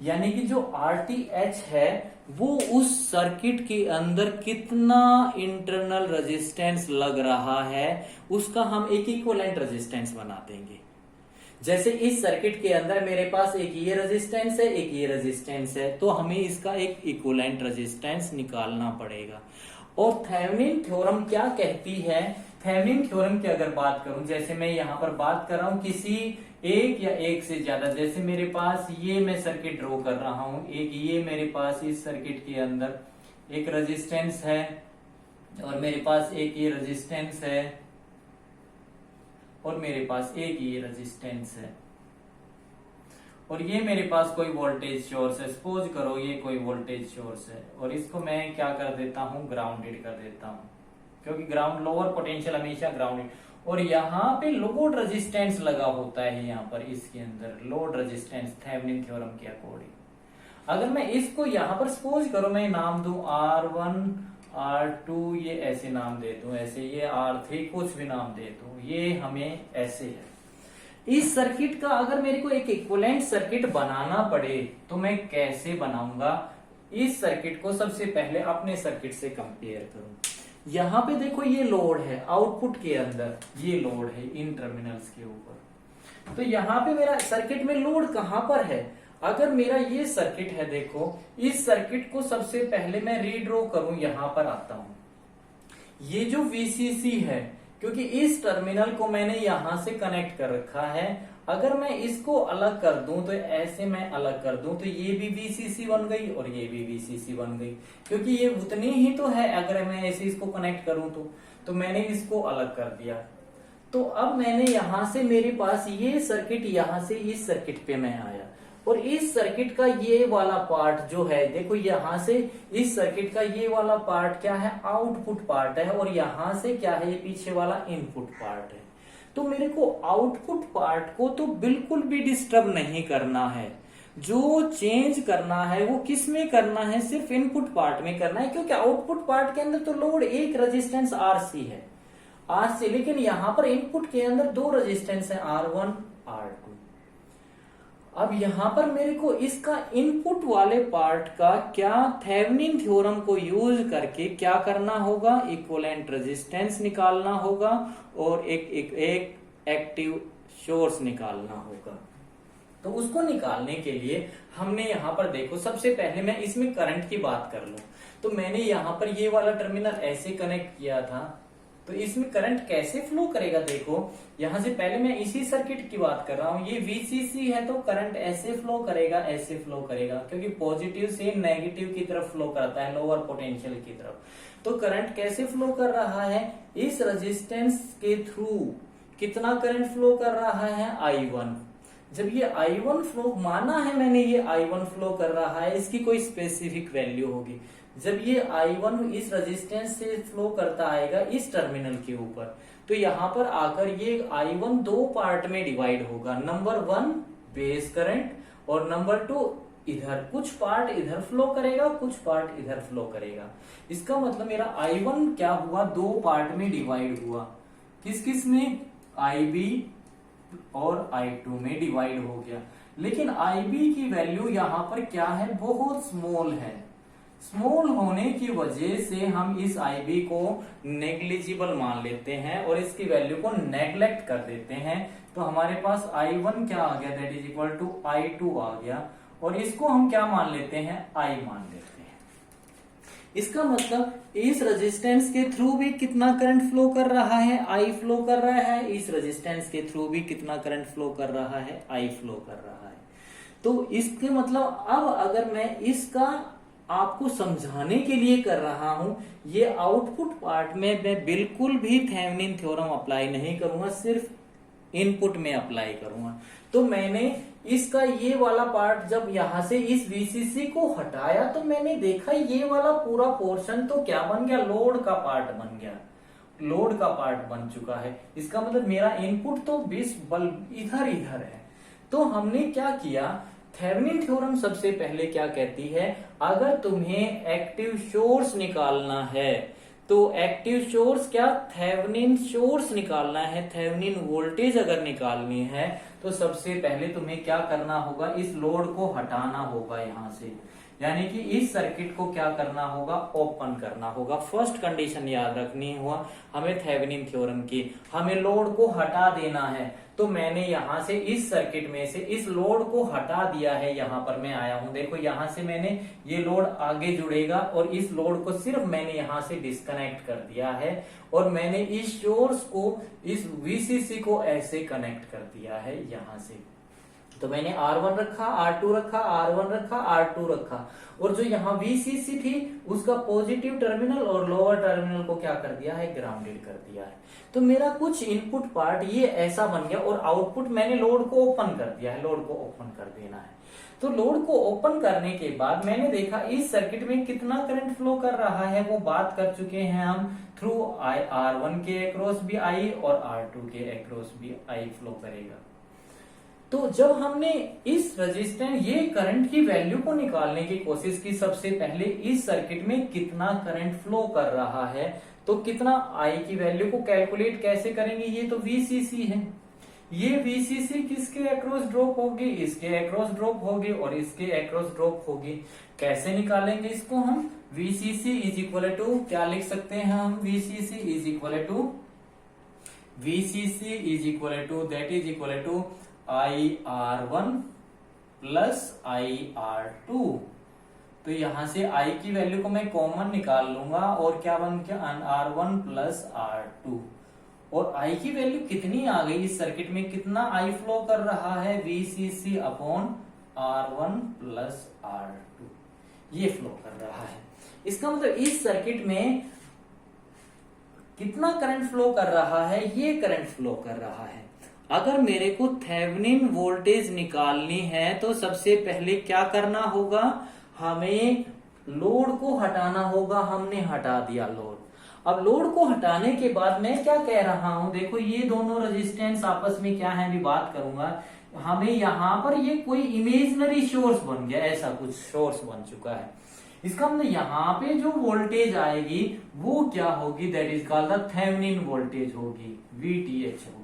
यानी कि जो RTH है वो उस सर्किट के अंदर कितना इंटरनल रेजिस्टेंस लग रहा है उसका हम एक इक्विवेलेंट रेजिस्टेंस बना देंगे। जैसे इस सर्किट के अंदर मेरे पास एक ये रेजिस्टेंस है, एक ये रेजिस्टेंस है, तो हमें इसका एक इक्विवेलेंट रेजिस्टेंस निकालना पड़ेगा। और थेवेनिन थ्योरम क्या कहती है? थेवेनिन थ्योरम की अगर बात करूं, जैसे मैं यहाँ पर बात कर रहा हूं किसी एक या एक से ज्यादा, जैसे मेरे पास ये मैं सर्किट ड्रॉ कर रहा हूं, एक ये मेरे पास इस सर्किट के अंदर एक रेजिस्टेंस है और मेरे पास एक ये रेजिस्टेंस है और मेरे पास एक ये रेजिस्टेंस है और ये मेरे पास कोई वोल्टेज सोर्स है। सपोज करो ये कोई वोल्टेज सोर्स है और इसको मैं क्या कर देता हूं, ग्राउंडेड कर देता हूं, क्योंकि ग्राउंड लोअर पोटेंशियल हमेशा ग्राउंडेड। और यहाँ पे लोड रेजिस्टेंस लगा होता है, यहाँ पर इसके अंदर लोड रेजिस्टेंस थेवेनिन थ्योरम के अकॉर्डिंग। अगर मैं इसको यहाँ पर सपोज करो मैं नाम दूं R1 R2, ये ऐसे नाम दे दूं, ऐसे ये R3, कुछ भी नाम दे दूं, ये हमें ऐसे है। इस सर्किट का अगर मेरे को एक इक्विवेलेंट सर्किट बनाना पड़े तो मैं कैसे बनाऊंगा? इस सर्किट को सबसे पहले अपने सर्किट से कंपेयर करूं। यहां पे देखो ये लोड है, आउटपुट के अंदर ये लोड है इन टर्मिनल्स के ऊपर। तो यहाँ पे मेरा सर्किट में लोड कहां पर है? अगर मेरा ये सर्किट है, देखो इस सर्किट को सबसे पहले मैं रीड्रॉ करूं, यहां पर आता हूं। ये जो VCC है, क्योंकि इस टर्मिनल को मैंने यहां से कनेक्ट कर रखा है, अगर मैं इसको अलग कर दूं तो ऐसे मैं अलग कर दूं तो ये भी VCC बन गई और ये भी VCC बन गई, क्योंकि ये उतनी ही तो है। अगर मैं ऐसे इसको कनेक्ट करूं तो मैंने इसको अलग कर दिया। तो अब मैंने यहां से मेरे पास ये सर्किट, यहां से इस सर्किट पे मैं आया और इस सर्किट का ये वाला पार्ट जो है, देखो यहां से इस सर्किट का ये वाला पार्ट क्या है? आउटपुट पार्ट है और यहां से क्या है? ये पीछे वाला इनपुट पार्ट है। तो मेरे को आउटपुट पार्ट को तो बिल्कुल भी डिस्टर्ब नहीं करना है। जो चेंज करना है वो किस में करना है? सिर्फ इनपुट पार्ट में करना है, क्योंकि आउटपुट पार्ट के अंदर तो लोड एक रेजिस्टेंस RC है, RC, लेकिन यहां पर इनपुट के अंदर दो रेजिस्टेंस है, R1 R2। अब यहां पर मेरे को इसका इनपुट वाले पार्ट का क्या थेवेनिन थ्योरम को यूज करके क्या करना होगा? इक्विवेलेंट रेजिस्टेंस निकालना होगा और एक एक्टिव सोर्स निकालना होगा। तो उसको निकालने के लिए हमने यहां पर देखो, सबसे पहले मैं इसमें करंट की बात कर लूं तो मैंने यहां पर ये वाला टर्मिनल ऐसे कनेक्ट किया था, तो इसमें करंट कैसे फ्लो करेगा? देखो यहां से पहले मैं इसी सर्किट की बात कर रहा हूं, ये VCC है तो करंट ऐसे फ्लो करेगा, ऐसे फ्लो करेगा, क्योंकि पॉजिटिव से नेगेटिव की तरफ फ्लो करता है, लोअर पोटेंशियल की तरफ। तो करंट कैसे फ्लो कर रहा है? इस रेजिस्टेंस के थ्रू कितना करंट फ्लो कर रहा है? I1। जब ये I1 फ्लो माना है मैंने, ये I1 फ्लो कर रहा है, इसकी कोई स्पेसिफिक वैल्यू होगी। जब ये I1 इस रेजिस्टेंस से फ्लो करता आएगा इस टर्मिनल के ऊपर, तो यहां पर आकर ये I1 दो पार्ट में डिवाइड होगा। नंबर 1 बेस करंट और नंबर 2 इधर, कुछ पार्ट इधर फ्लो करेगा, कुछ पार्ट इधर फ्लो करेगा। इसका मतलब मेरा I1 क्या हुआ? दो पार्ट में डिवाइड हुआ। किस किस में? IB और I2 में डिवाइड हो गया। लेकिन IB की वैल्यू यहां पर क्या है? बहुत स्मॉल है। स्मॉल होने की वजह से हम इस IB को नेग्लिजिबल मान लेते हैं और इसकी वैल्यू को नेग्लेक्ट कर देते हैं। तो हमारे पास I1 क्या आ गया? That is equal to I2 आ गया और इसको हम क्या मान लेते हैं? I मान लेते हैं। इसका मतलब इस रेजिस्टेंस के थ्रू भी कितना करंट फ्लो कर रहा है? I फ्लो कर रहा है। इस रेजिस्टेंस के थ्रू भी कितना करंट फ्लो कर रहा है? I फ्लो कर रहा है। तो इसके मतलब अब अगर मैं इसका आपको समझाने के लिए कर रहा हूं, ये आउटपुट पार्ट में मैं बिल्कुल भी थेवेनिन थ्योरम अप्लाई नहीं करूंगा, सिर्फ इनपुट में अप्लाई करूंगा। तो मैंने इसका ये वाला पार्ट जब यहां से इस VCC को हटाया तो मैंने देखा ये वाला पूरा पोर्शन तो क्या बन गया? लोड का पार्ट बन गया, लोड का पार्ट बन चुका है। इसका मतलब मेरा इनपुट तो इधर इधर है। तो हमने क्या किया? थेवेनिन थ्योरम सबसे पहले क्या कहती है? अगर तुम्हें एक्टिव सोर्स निकालना है तो एक्टिव सोर्स क्या? थेवेनिन सोर्स निकालना है, थेवेनिन वोल्टेज अगर निकालनी है तो सबसे पहले तुम्हें क्या करना होगा, इस लोड को हटाना होगा यहां से, यानी कि इस सर्किट को क्या करना होगा, ओपन करना होगा। फर्स्ट कंडीशन याद रखनी हुआ हमें थेवेनिन थ्योरम की, हमें लोड को हटा देना है। तो मैंने यहां से इस सर्किट में से इस लोड को हटा दिया है, यहां पर मैं आया हूं, देखो यहां से मैंने ये लोड आगे जुड़ेगा और इस लोड को सिर्फ मैंने यहां से डिस्कनेक्ट कर दिया है और मैंने इस सोर्स को, इस वीसीसी को ऐसे कनेक्ट कर दिया है यहां से। तो मैंने R1 रखा, R2 रखा, R1 रखा, R2 रखा और जो यहाँ VCC थी उसका पॉजिटिव टर्मिनल और लोअर टर्मिनल को क्या कर दिया है, ग्राउंडेड कर दिया है। तो मेरा कुछ इनपुट पार्ट ये ऐसा बन गया और आउटपुट मैंने लोड को ओपन कर दिया है, लोड को ओपन कर देना है। तो लोड को ओपन करने के बाद मैंने देखा इस सर्किट में कितना करंट फ्लो कर रहा है, वो बात कर चुके हैं हम, थ्रू R1 के अक्रॉस भी आई और R2 के अक्रॉस भी आई फ्लो करेगा। तो जब हमने इस रेजिस्टेंस, ये करंट की वैल्यू को निकालने की कोशिश की, सबसे पहले इस सर्किट में कितना करंट फ्लो कर रहा है, तो कितना आई की वैल्यू को कैलकुलेट कैसे करेंगे, ये तो वीसीसी है, ये वीसीसी किसके अक्रॉस ड्रॉप होगी, इसके अक्रॉस ड्रॉप होगी और इसके अक्रॉस ड्रॉप होगी। कैसे निकालेंगे इसको हम, वीसीसी इज इक्वल टू क्या लिख सकते हैं हम, VCC is equal to that is equal to IR1 plus IR2। तो यहां से I की वैल्यू को मैं कॉमन निकाल लूंगा और क्या बन गया, R1 प्लस R2 और I की वैल्यू कितनी आ गई, इस सर्किट में कितना I फ्लो कर रहा है, VCC upon R1 plus R2, ये फ्लो कर रहा है। इसका मतलब इस सर्किट में कितना करंट फ्लो कर रहा है, ये करंट फ्लो कर रहा है। अगर मेरे को थेवेनिन वोल्टेज निकालनी है तो सबसे पहले क्या करना होगा, हमें लोड को हटाना होगा, हमने हटा दिया लोड। अब लोड को हटाने के बाद मैं क्या कह रहा हूं, देखो ये दोनों रेजिस्टेंस आपस में क्या है, अभी बात करूंगा। हमें यहां पर ये कोई इमेजिनरी सोर्स बन गया, ऐसा कुछ सोर्स बन चुका है। इसका मतलब यहाँ पे जो वोल्टेज आएगी वो क्या होगी, that is called the Thevenin voltage होगी, VTH होगी।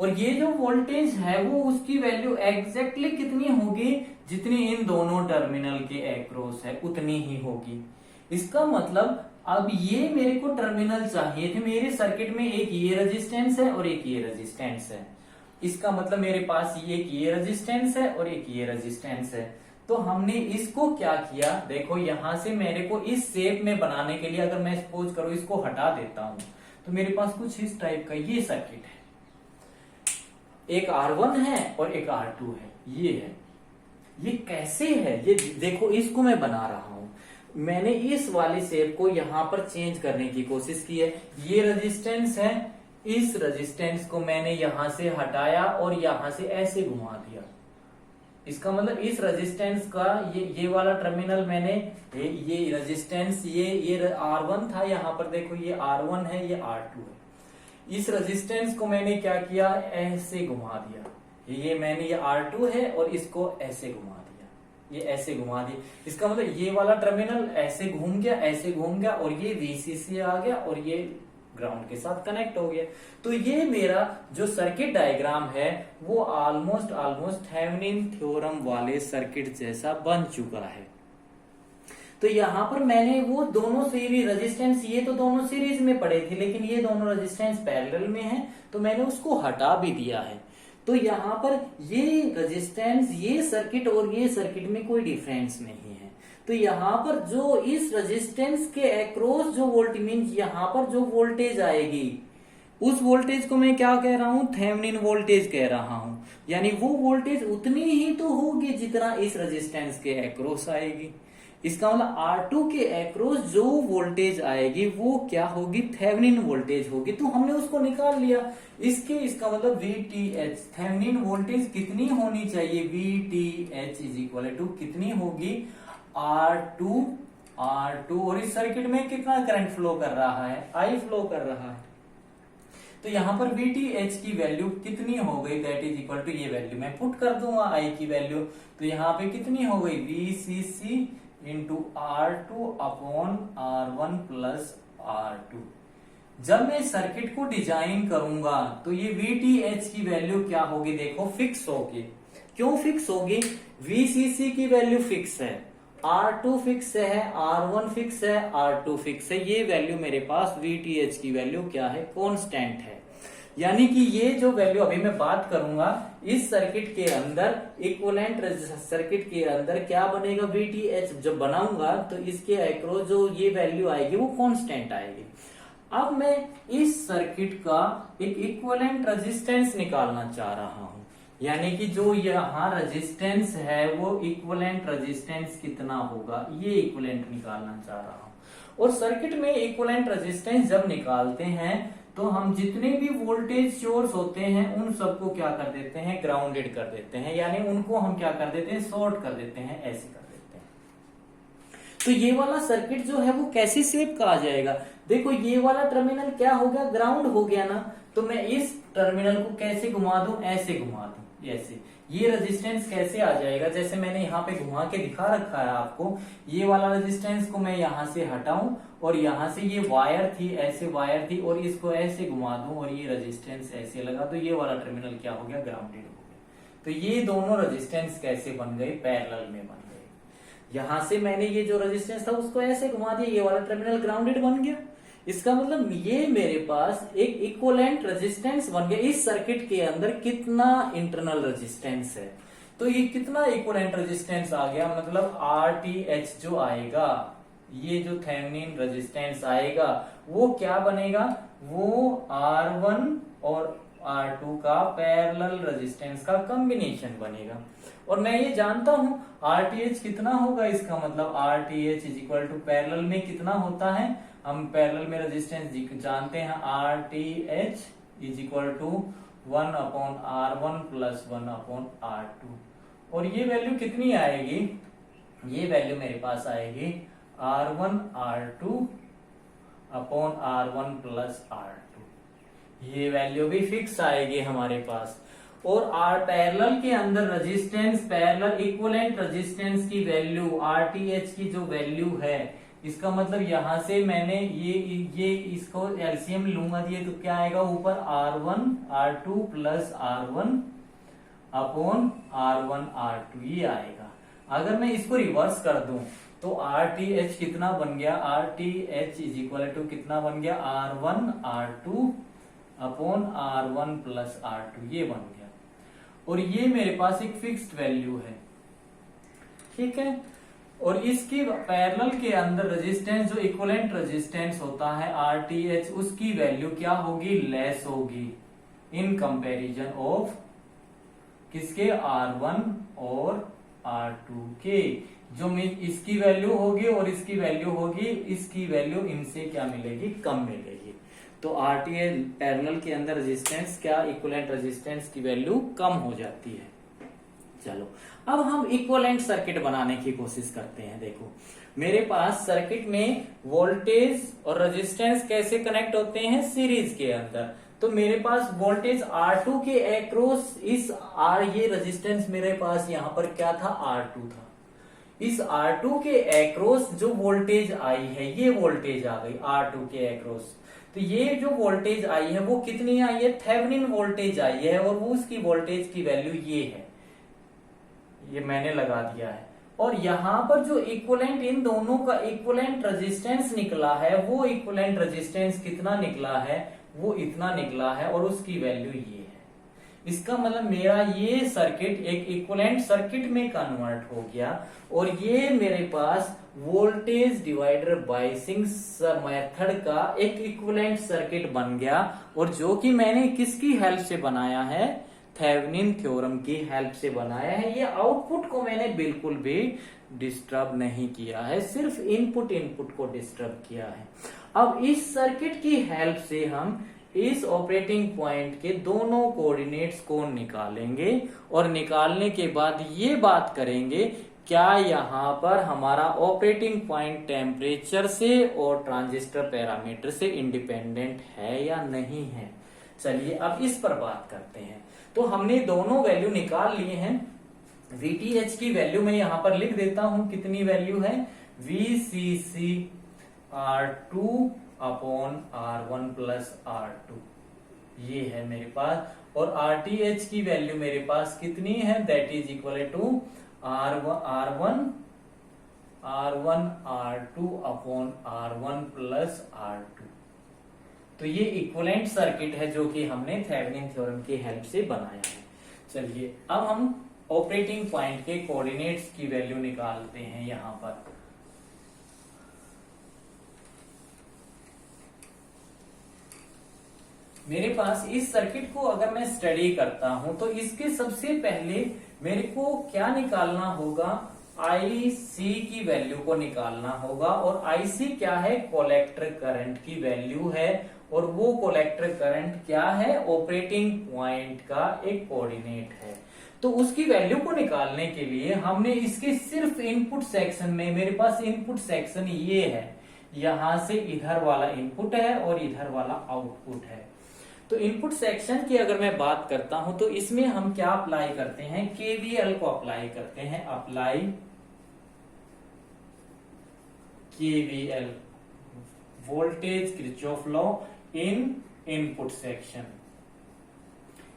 और ये जो वोल्टेज है वो उसकी वैल्यू एग्जैक्टली कितनी होगी, जितनी इन दोनों टर्मिनल के अक्रॉस है उतनी ही होगी। इसका मतलब अब ये मेरे को टर्मिनल चाहिए थे, मेरे सर्किट में एक ये रेजिस्टेंस है और एक ये रेजिस्टेंस है। इसका मतलब मेरे पास एक ये रेजिस्टेंस है और एक ये रेजिस्टेंस है। तो हमने इसको क्या किया, देखो यहां से मेरे को इस शेप में बनाने के लिए अगर मैं सपोज करूं इसको हटा देता हूं तो मेरे पास कुछ इस टाइप का ये सर्किट है, एक R1 है और एक R2 है, ये है। ये कैसे है, ये देखो इसको मैं बना रहा हूं, मैंने इस वाले शेप को यहां पर चेंज करने की कोशिश की है। ये रेजिस्टेंस है, इस रेजिस्टेंस को मैंने यहां से हटाया और यहां से ऐसे घुमा दिया। इसका मतलब इस रेजिस्टेंस का ये वाला टर्मिनल मैंने ये रेजिस्टेंस ये R1 था, यहां पर देखो ये R1 है, ये R2 है। इस रेजिस्टेंस को मैंने क्या किया, ऐसे घुमा दिया, ये मैंने ये R2 है और इसको ऐसे घुमा दिया, ये ऐसे घुमा दिया। इसका मतलब ये वाला टर्मिनल ऐसे घूम गया, ऐसे घूम गया और ये VCC आ गया और ये ग्राउंड के साथ कनेक्ट हो गया। तो ये मेरा जो सर्किट डायग्राम है वो ऑलमोस्ट थेवेनिन थ्योरम वाले सर्किट जैसा बन चुका है। तो यहां पर मैंने वो दोनों सीरीज रेजिस्टेंस, ये तो दोनों सीरीज में पड़े थे लेकिन ये दोनों रेजिस्टेंस पैरेलल में है तो मैंने उसको हटा भी दिया है। तो यहाँ पर ये रेजिस्टेंस, ये सर्किट और ये सर्किट में कोई डिफरेंस नहीं है। तो यहाँ पर जो इस रेजिस्टेंस के अक्रॉस जो वोल्टेज मींस यहाँ पर जो वोल्टेज आएगी उस वोल्टेज को मैं क्या कह रहा हूं, थेवेनिन वोल्टेज कह रहा हूं। यानी वो वोल्टेज उतनी ही तो होगी जितना इस रेजिस्टेंस के अक्रॉस आएगी। इसका मतलब R2 के अक्रॉस जो वोल्टेज आएगी वो क्या होगी, थेवेनिन वोल्टेज होगी। तो हमने उसको निकाल लिया। इसका मतलब VTH, थेवेनिन वोल्टेज कितनी होनी चाहिए, VTH इज इक्वल टू कितनी होगी, R2 और इस सर्किट में कितना करंट फ्लो कर रहा है, I फ्लो कर रहा है। तो यहां पर VTH की वैल्यू कितनी हो गई, दैट इज इक्वल टू ये वैल्यू मैं पुट कर दूंगा I की वैल्यू। तो यहाँ पे कितनी हो गई, VCC into R2 upon R1 plus R2। जब मैं सर्किट को डिजाइन करूंगा तो ये VTH की वैल्यू क्या होगी, देखो फिक्स होगी। क्यों फिक्स होगी? VCC की वैल्यू फिक्स है, R2 फिक्स है, R1 फिक्स है, R2 फिक्स है। ये वैल्यू मेरे पास VTH की वैल्यू क्या है, कांस्टेंट है। यानी कि ये जो वैल्यू अभी मैं बात करूंगा, इस सर्किट के अंदर इक्विवेलेंट सर्किट के अंदर क्या बनेगा, VTH जब बनाऊंगा तो इसके अक्रॉस जो ये वैल्यू आएगी वो कांस्टेंट आएगी। अब मैं इस सर्किट का एक इक्विवेलेंट रेजिस्टेंस निकालना चाह रहा हूं, यानी कि जो यहाँ रेजिस्टेंस है वो इक्विवेलेंट रेजिस्टेंस कितना होगा, ये इक्विवेलेंट निकालना चाह रहा हूं। और सर्किट में इक्विवेलेंट रेजिस्टेंस जब निकालते हैं तो हम जितने भी वोल्टेज सोर्स होते हैं उन सबको क्या कर देते हैं, ग्राउंडेड कर देते हैं, यानी उनको हम क्या कर देते हैं, शॉर्ट कर देते हैं, ऐसे कर देते हैं। तो ये वाला सर्किट जो है वो कैसी शेप का आ जाएगा, देखो ये वाला टर्मिनल क्या हो गया, ग्राउंड हो गया ना। तो मैं इस टर्मिनल को कैसे घुमा दूं, ऐसे घुमा दूं, ऐसे। ये रेजिस्टेंस कैसे आ जाएगा, जैसे मैंने यहाँ पे घुमा के दिखा रखा है आपको। ये वाला रेजिस्टेंस को मैं यहाँ से हटाऊं और यहाँ से ये वायर थी, ऐसे वायर थी, और इसको ऐसे घुमा दूं और ये रेजिस्टेंस ऐसे लगा, तो ये वाला टर्मिनल क्या हो गया, ग्राउंडेड हो गया। तो ये दोनों रेजिस्टेंस कैसे बन गए, पैरेलल में बन गए। यहां से मैंने ये जो रेजिस्टेंस था उसको ऐसे घुमा दिया, ये वाला टर्मिनल ग्राउंडेड बन गया। इसका मतलब ये मेरे पास एक इक्विवेलेंट रेजिस्टेंस बन गया। इस सर्किट के अंदर कितना इंटरनल रेजिस्टेंस है, तो ये कितना इक्विवेलेंट रेजिस्टेंस आ गया, मतलब RTH जो आएगा, ये जो थेवेनिन रेजिस्टेंस आएगा वो क्या बनेगा, वो R1 और R2 का पैरेलल रेजिस्टेंस का कॉम्बिनेशन बनेगा। और मैं ये जानता हूं RTH कितना होगा, इसका मतलब RTH is equal to parallel में कितना होता है, हम पैरेलल में रेजिस्टेंस जानते हैं, RTH is equal to 1/R1 plus 1/R2। और ये वैल्यू कितनी आएगी, ये वैल्यू मेरे पास आएगी R1 R2 upon R1 plus R2। ये वैल्यू भी फिक्स आएगी हमारे पास। और पैरेलल के अंदर रेजिस्टेंस, पैरेलल इक्विवेलेंट रेजिस्टेंस की वैल्यू, RTH की जो वैल्यू है, इसका मतलब यहां से मैंने ये इसको एलसीएम लूंगा, ये तो क्या आएगा, ऊपर R1 R2 plus R1 upon R1 R2 ये आएगा। अगर मैं इसको रिवर्स कर दूं तो RTH कितना बन गया, RTH इज इक्वल टू कितना बन गया, R1 R2 upon R1 plus R2 ये बन गया। और ये मेरे पास एक फिक्स्ड वैल्यू है, ठीक है। और इसकी पैरेलल के अंदर रेजिस्टेंस, जो इक्विवेलेंट रेजिस्टेंस होता है RTH, उसकी वैल्यू क्या होगी, लेस होगी इन कंपैरिजन ऑफ किसके, R1 और R2 के। जो इसकी वैल्यू होगी और इसकी वैल्यू होगी, इसकी वैल्यू इनसे क्या मिलेगी, कम मिलेगी। तो RTH पैरेलल के अंदर रेजिस्टेंस क्या, इक्विवेलेंट रेजिस्टेंस की वैल्यू कम हो जाती है। चलो अब हम इक्विवेलेंट सर्किट बनाने की कोशिश करते हैं। देखो मेरे पास सर्किट में वोल्टेज और रेजिस्टेंस कैसे कनेक्ट होते हैं, सीरीज के अंदर। तो मेरे पास वोल्टेज R2 के अक्रॉस इस ये रेजिस्टेंस मेरे पास यहाँ पर क्या था, R2 था। इस R2 के अक्रॉस जो वोल्टेज आई है, ये वोल्टेज आ गई R2 के अक्रॉस। तो ये जो वोल्टेज आई है वो कितनी आई है, थेवेनिन वोल्टेज आई है, और वो उसकी वोल्टेज की वैल्यू ये है, ये मैंने लगा दिया है। और यहां पर जो इक्विवेलेंट, इन दोनों का इक्विवेलेंट रेजिस्टेंस निकला है, वो इक्विवेलेंट रेजिस्टेंस कितना निकला है, वो इतना निकला है, और उसकी वैल्यू ये है। इसका मतलब मेरा ये सर्किट एक इक्विवेलेंट सर्किट में कन्वर्ट हो गया, और ये मेरे पास वोल्टेज डिवाइडर बायसिंग मेथड का एक इक्विवेलेंट सर्किट बन गया। और जो कि मैंने किसकी हेल्प से बनाया है, थेवेनिन थ्योरम की हेल्प से बनाया है। ये आउटपुट को मैंने बिल्कुल भी डिस्टर्ब नहीं किया है, सिर्फ इनपुट को डिस्टर्ब किया है। अब इस सर्किट की हेल्प से हम इस ऑपरेटिंग पॉइंट के दोनों कोऑर्डिनेट्स को निकालेंगे, और निकालने के बाद ये बात करेंगे क्या यहाँ पर हमारा ऑपरेटिंग पॉइंट टेम्परेचर से और ट्रांजिस्टर पैरामीटर से इंडिपेंडेंट है या नहीं है। चलिए अब इस पर बात करते हैं। तो हमने दोनों वैल्यू निकाल लिए हैं। VTH की वैल्यू मैं यहां पर लिख देता हूं, कितनी वैल्यू है, VCC R2 upon R1 plus R2, ये है मेरे पास। और RTH की वैल्यू मेरे पास कितनी है, that is equal to R1 R2 upon R1 plus R2। तो ये इक्विवेलेंट सर्किट है जो कि हमने थेवेनिन थ्योरम की हेल्प से बनाया है। चलिए अब हम ऑपरेटिंग पॉइंट के कोऑर्डिनेट्स की वैल्यू निकालते हैं। यहां पर मेरे पास इस सर्किट को अगर मैं स्टडी करता हूं तो इसके सबसे पहले मेरे को क्या निकालना होगा, IC की वैल्यू को निकालना होगा। और IC क्या है, कोलेक्टर करंट की वैल्यू है। और वो कोलेक्टर करंट क्या है, ऑपरेटिंग पॉइंट का एक कोऑर्डिनेट है। तो उसकी वैल्यू को निकालने के लिए हमने इसके सिर्फ इनपुट सेक्शन में, मेरे पास इनपुट सेक्शन ये है, यहां से इधर वाला इनपुट है और इधर वाला आउटपुट है। तो इनपुट सेक्शन की अगर मैं बात करता हूं तो इसमें हम क्या अप्लाई करते हैं, KVL को अप्लाई करते हैं। Apply KVL, voltage Kirchhoff law in input section.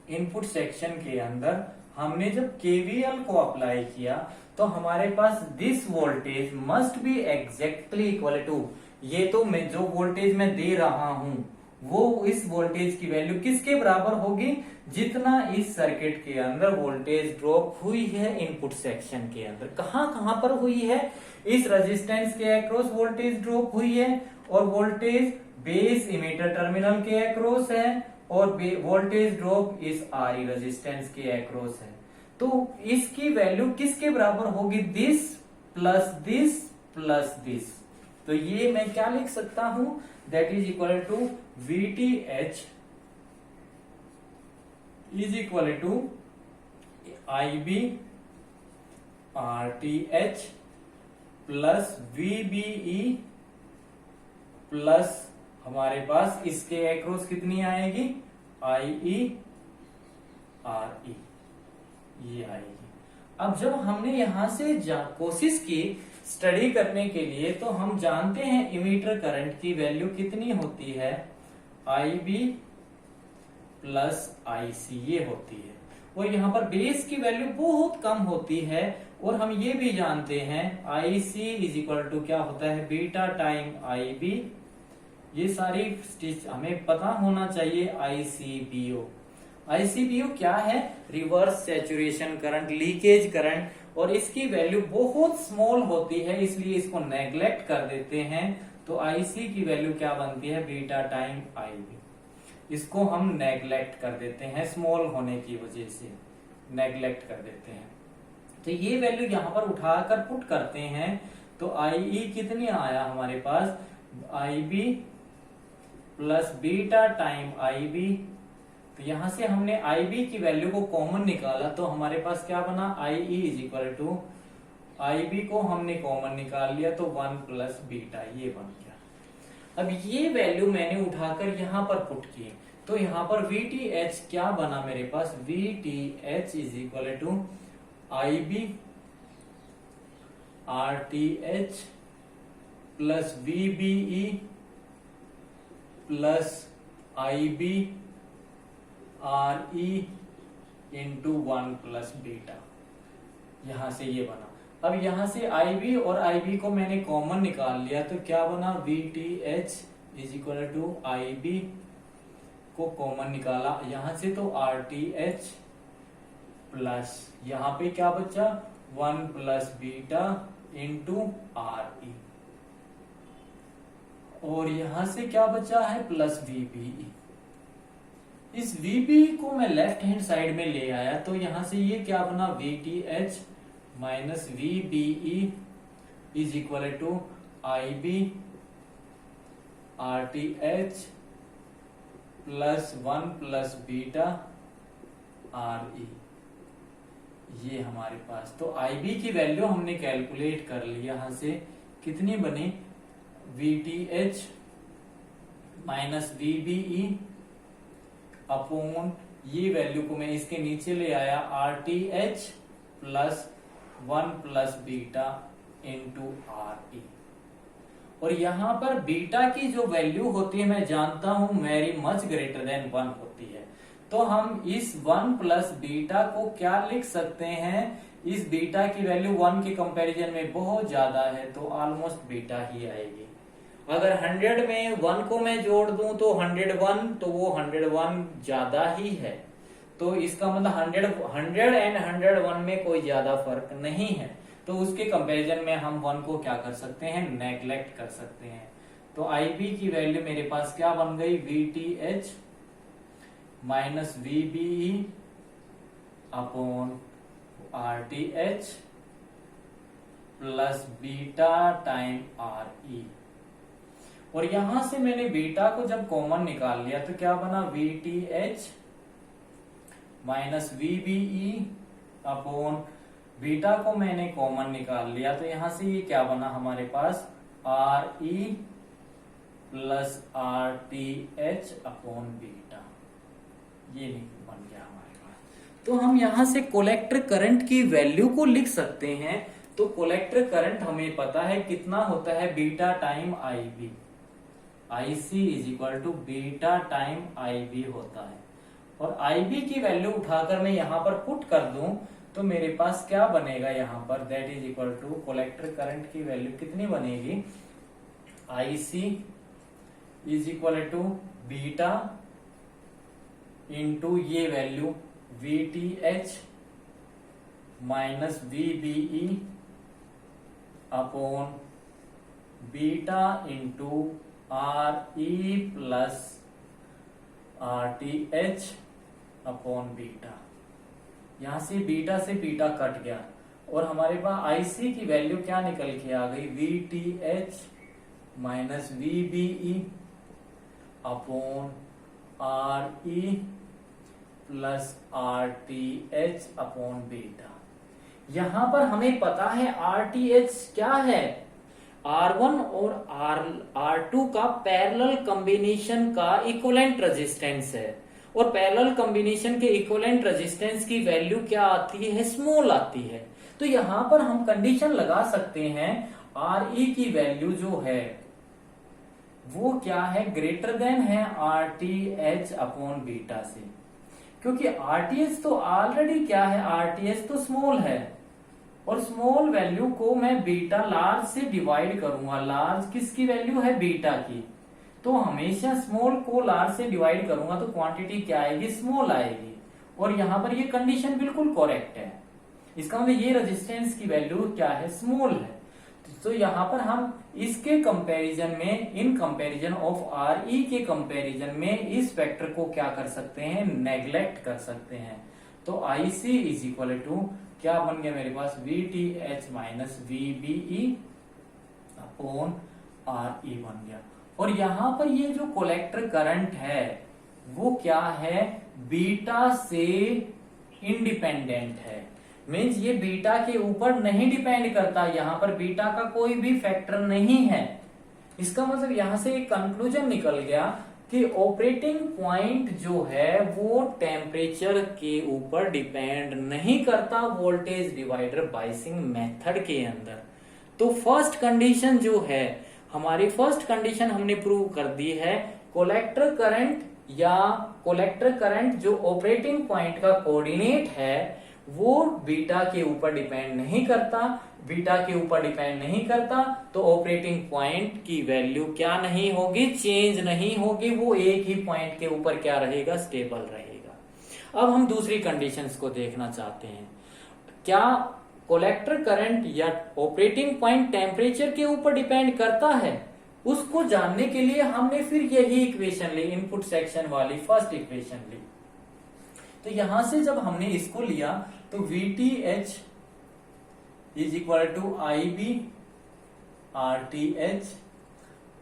Input section के अंदर हमने जब KVL को अप्लाई किया तो हमारे पास this voltage must be exactly equal to, ये तो मैं जो वोल्टेज मैं दे रहा हूं वो इस वोल्टेज की वैल्यू किसके बराबर होगी, जितना इस सर्किट के अंदर वोल्टेज ड्रॉप हुई है इनपुट सेक्शन के अंदर। कहां पर हुई है, इस रेजिस्टेंस के अक्रॉस वोल्टेज ड्रॉप हुई है और वोल्टेज बेस इमीटर टर्मिनल के अक्रॉस है और वोल्टेज ड्रॉप इस RE रेजिस्टेंस के अक्रॉस है। तो इसकी वैल्यू किसके बराबर होगी, this plus this plus this. तो ये मैं क्या लिख सकता हूं, that is equal to VTH is equal to IB RTH plus VBE plus हमारे पास इसके अक्रॉस कितनी आएगी, IE RE, ये आएगी। अब जब हमने यहां से कोशिश की स्टडी करने के लिए तो हम जानते हैं इमीटर करंट की वैल्यू कितनी होती है, IB प्लस IC ये होती है। और यहाँ पर बेस की वैल्यू बहुत कम होती है। और हम ये भी जानते हैं IC इज इक्वल टू क्या होता है, बीटा टाइम IB। ये सारी चीज हमें पता होना चाहिए। ICBO क्या है, reverse saturation current, leakage current. और इसकी वैल्यू बहुत स्मॉल होती है इसलिए इसको नेग्लेक्ट कर देते हैं। तो IC की वैल्यू क्या बनती है, बीटा टाइम IB। इसको हम नेग्लेक्ट कर देते हैं, स्मॉल होने की वजह से नेग्लेक्ट कर देते हैं। तो ये वैल्यू यहां पर उठाकर पुट करते हैं तो IE कितनी आया हमारे पास, IB plus beta time IB। तो यहां से हमने IB की वैल्यू को कॉमन निकाला तो हमारे पास क्या बना, IE is equal to IB को हमने कॉमन निकाल लिया तो 1 प्लस बीटा, ये बन गया। अब ये वैल्यू मैंने उठाकर यहां पर पुट की तो यहां पर VTH क्या बना मेरे पास, VTH is equal to IB RTH plus VBE plus IB RE into 1 plus beta, यहां से ये बना। अब यहां से IB और IB को मैंने कॉमन निकाल लिया तो क्या बना, VTH is equal to IB को कॉमन निकाला यहां से तो RTH प्लस यहां पे क्या बचा, 1 प्लस बीटा इंटू RE। और यहां से क्या बचा है, प्लस VBE। इस VBE को मैं लेफ्ट हैंड साइड में ले आया तो यहां से ये क्या बना, VTH minus VBE is equal to IB RTH plus 1 plus beta RE, ये हमारे पास। तो IB की वैल्यू हमने कैलकुलेट कर ली, यहां से कितनी बनी, VTH माइनस VBE अपॉन ये वैल्यू को मैं इसके नीचे ले आया, RTH plus 1 plus beta into RE। और यहाँ पर बीटा की जो वैल्यू होती है मैं जानता हूं वेरी मच ग्रेटर देन 1 होती है। तो हम इस 1 प्लस बीटा को क्या लिख सकते हैं, इस बीटा की वैल्यू 1 के कंपैरिजन में बहुत ज्यादा है तो ऑलमोस्ट बीटा ही आएगी। अगर 100 में 1 को मैं जोड़ दूं तो 101, तो वो 101 ज्यादा ही है। तो इसका मतलब 100 एंड 101 में कोई ज्यादा फर्क नहीं है। तो उसके कंपैरिजन में हम 1 को क्या कर सकते हैं, नेग्लेक्ट कर सकते हैं। तो IB की वैल्यू मेरे पास क्या बन गई, VTH minus VBE upon RTH plus beta time RE। और यहां से मैंने बीटा को जब कॉमन निकाल लिया तो क्या बना, VTH minus VBE upon beta को मैंने कॉमन निकाल लिया तो यहां से ये क्या बना हमारे पास, RE plus RTH upon beta, ये बन गया हमारे पास। तो हम यहां से कोलेक्टर करंट की वैल्यू को लिख सकते हैं। तो कोलेक्टर करंट हमें पता है कितना होता है, beta time IB, IC is equal to beta time IB होता है। और IB की वैल्यू उठाकर मैं यहां पर पुट कर दूं तो मेरे पास क्या बनेगा यहां पर, that is equal to collector current की वैल्यू कितनी बनेगी, IC is equal to beta into ये value VTH minus VBE upon beta into RE plus RTH upon beta. यहां से बीटा कट गया और हमारे पास IC की वैल्यू क्या निकल के आ गई, VTH minus VBE upon RE plus RTH upon beta. यहां पर हमें पता है RTH क्या है, R1 और R2 का पैरेलल कॉम्बिनेशन का इक्विवेलेंट रेजिस्टेंस है। और पैरेलल कॉम्बिनेशन के इक्विवेलेंट रेजिस्टेंस की वैल्यू क्या आती है, स्मॉल आती है। तो यहां पर हम कंडीशन लगा सकते हैं RE की वैल्यू जो है वो क्या है, ग्रेटर देन है RTH अपॉन बीटा से, क्योंकि RTH तो ऑलरेडी क्या है, RTH तो स्मॉल है और स्मॉल वैल्यू को मैं बीटा लार्ज से डिवाइड करूंगा। लार्ज किसकी वैल्यू है, बीटा की। तो हमेशा स्मॉल को लार्ज से डिवाइड करूंगा तो क्वांटिटी क्या आएगी, स्मॉल आएगी। और यहां पर ये कंडीशन बिल्कुल करेक्ट है। इसका मतलब ये रेजिस्टेंस की वैल्यू क्या है, स्मॉल है। तो यहां पर हम इसके कंपैरिजन में, इन कंपैरिजन ऑफ RE के कंपैरिजन में इस फैक्टर को क्या कर सकते हैं, नेग्लेक्ट कर सकते हैं। तो IC इज इक्वल टू क्या बन गया मेरे पास, VTH minus VBE upon RE बन गया। और यहां पर ये जो कोलेक्टर करंट है वो क्या है, बीटा से इंडिपेंडेंट है। मीन्स ये बीटा के ऊपर नहीं डिपेंड करता, यहां पर बीटा का कोई भी फैक्टर नहीं है। इसका मतलब यहां से एक कंक्लूजन निकल गया कि ऑपरेटिंग पॉइंट जो है वो टेम्परेचर के ऊपर डिपेंड नहीं करता वोल्टेज डिवाइडर बाइसिंग मेथड के अंदर। तो फर्स्ट कंडीशन जो है हमारी, फर्स्ट कंडीशन हमने प्रूव कर दी है, कोलेक्टर करंट या कोलेक्टर करंट जो ऑपरेटिंग पॉइंट का कोऑर्डिनेट है वो बीटा के ऊपर डिपेंड नहीं करता। बीटा के ऊपर डिपेंड नहीं करता तो ऑपरेटिंग पॉइंट की वैल्यू क्या नहीं होगी, चेंज नहीं होगी, वो एक ही पॉइंट के ऊपर क्या रहेगा, स्टेबल रहेगा। अब हम दूसरी कंडीशंस को देखना चाहते हैं, क्या कोलेक्टर करंट या ऑपरेटिंग पॉइंट टेम्परेचर के ऊपर डिपेंड करता है। उसको जानने के लिए हमने फिर यही इक्वेशन ली, इनपुट सेक्शन वाली फर्स्ट इक्वेशन ली। तो यहां से जब हमने इसको लिया तो VTH is equal to IB RTH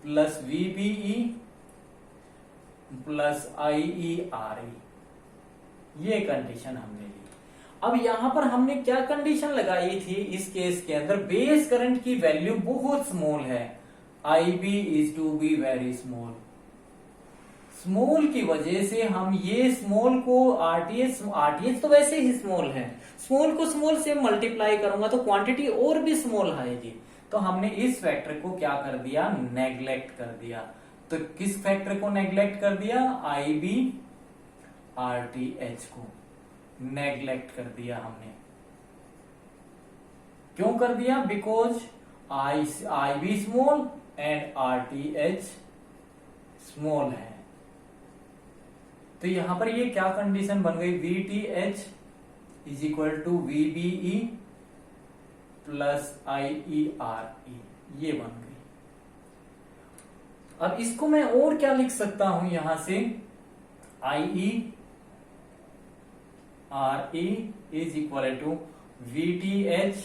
plus VBE plus IE RE, ये कंडीशन हमने ली। अब यहां पर हमने क्या कंडीशन लगाई थी इस केस के अंदर, बेस करंट की वैल्यू बहुत स्मॉल है, IB is to be very small. Small की वजह से हम ये स्मॉल को RTH तो वैसे ही स्मॉल है, स्मॉल को स्मॉल से मल्टीप्लाई करूंगा तो क्वांटिटी और भी स्मॉल आएगी। तो हमने इस फैक्टर को क्या कर दिया, नेग्लेक्ट कर दिया। तो किस फैक्टर को नेग्लेक्ट कर दिया, IB RTH को नेग्लेक्ट कर दिया हमने। क्यों कर दिया, because IB small and RTH small है। तो यहां पर ये क्या कंडीशन बन गई, VTH is equal to VBE plus IERE, ये बन गई। अब इसको मैं और क्या लिख सकता हूं, यहां से IERE is equal to VTH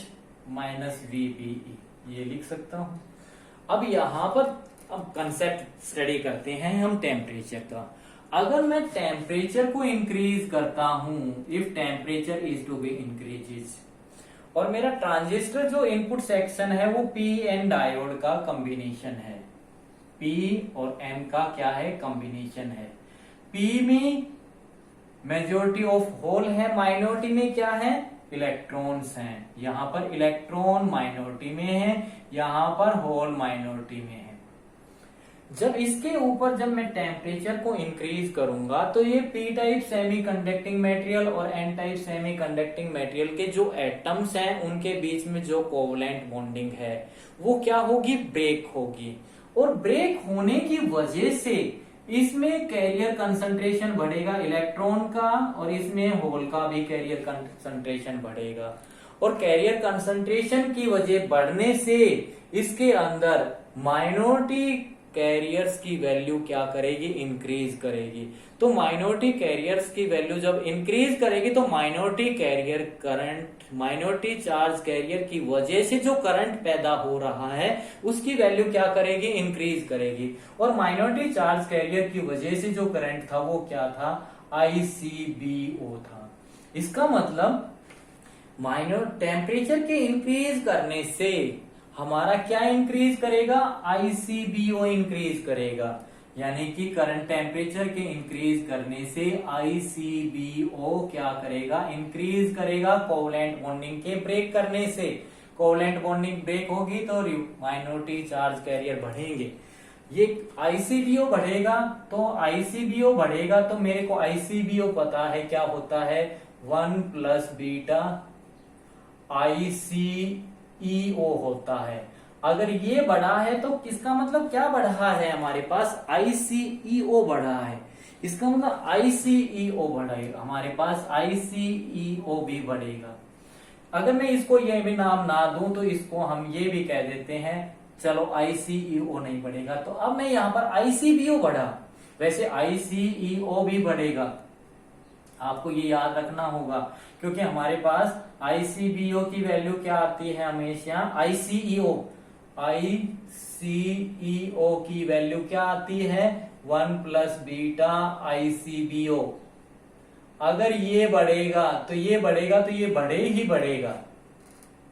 minus VBE, ये लिख सकता हूं। अब यहां पर अब कंसेप्ट स्टडी करते हैं हम टेम्परेचर का। अगर मैं टेम्परेचर को इंक्रीज करता हूं, if temperature is to be increases, और मेरा ट्रांजिस्टर जो इनपुट सेक्शन है वो P N डायोड का कॉम्बिनेशन है, P और N का क्या है, कॉम्बिनेशन है। P में मेजोरिटी ऑफ होल है, माइनॉरिटी में क्या है, इलेक्ट्रॉन्स हैं। यहां पर इलेक्ट्रॉन माइनॉरिटी में है, यहां पर होल माइनॉरिटी में है। जब इसके ऊपर जब मैं टेम्परेचर को इंक्रीज करूंगा तो ये P type semi conducting material और N type semi conducting material के जो एटम्स हैं उनके बीच में जो कोवलेंट बॉन्डिंग है वो क्या होगी, ब्रेक होगी। और ब्रेक होने की वजह से इसमें कैरियर कंसंट्रेशन बढ़ेगा इलेक्ट्रॉन का, और इसमें होल का भी कैरियर कंसंट्रेशन बढ़ेगा। और कैरियर कंसंट्रेशन की वजह बढ़ने से इसके अंदर माइनॉरिटी कैरियर्स की वैल्यू क्या करेगी, इंक्रीज करेगी। तो माइनॉरिटी कैरियर्स की वैल्यू जब इंक्रीज करेगी तो minority carrier current, minority charge carrier की वजह से जो करंट पैदा हो रहा है उसकी वैल्यू क्या करेगी, इंक्रीज करेगी। और माइनॉरिटी चार्ज कैरियर की वजह से जो करंट था वो क्या था, ICBO था। इसका मतलब टेम्परेचर के इंक्रीज करने से हमारा क्या इंक्रीज करेगा, ICBO इंक्रीज करेगा। यानी कि करंट टेम्परेचर के इंक्रीज करने से ICBO क्या करेगा, इंक्रीज करेगा। कोवलेंट बॉन्डिंग के ब्रेक करने से, कोवलेंट बॉन्डिंग ब्रेक होगी तो माइनॉरिटी चार्ज कैरियर बढ़ेंगे। ये ICBO बढ़ेगा, तो ICBO बढ़ेगा तो मेरे को ICBO पता है क्या होता है, 1 प्लस बीटा ICEO होता है। अगर ये बढ़ा है तो इसका मतलब क्या बढ़ा है, हमारे पास ICEO बढ़ा है। इसका मतलब ICEO बढ़ेगा, हमारे पास ICEO भी बढ़ेगा। अगर मैं इसको ये भी नाम ना दूं तो इसको हम ये भी कह देते हैं, चलो ICEO नहीं बढ़ेगा। तो अब मैं यहां पर ICBO बढ़ा, वैसे ICEO भी बढ़ेगा, आपको ये याद रखना होगा। क्योंकि हमारे पास ICBO की वैल्यू क्या आती है हमेशा, ICEO की वैल्यू क्या आती है, 1 प्लस बीटा ICBO। अगर ये बढ़ेगा तो ये बढ़ेगा, तो ये बढ़े ही बढ़ेगा।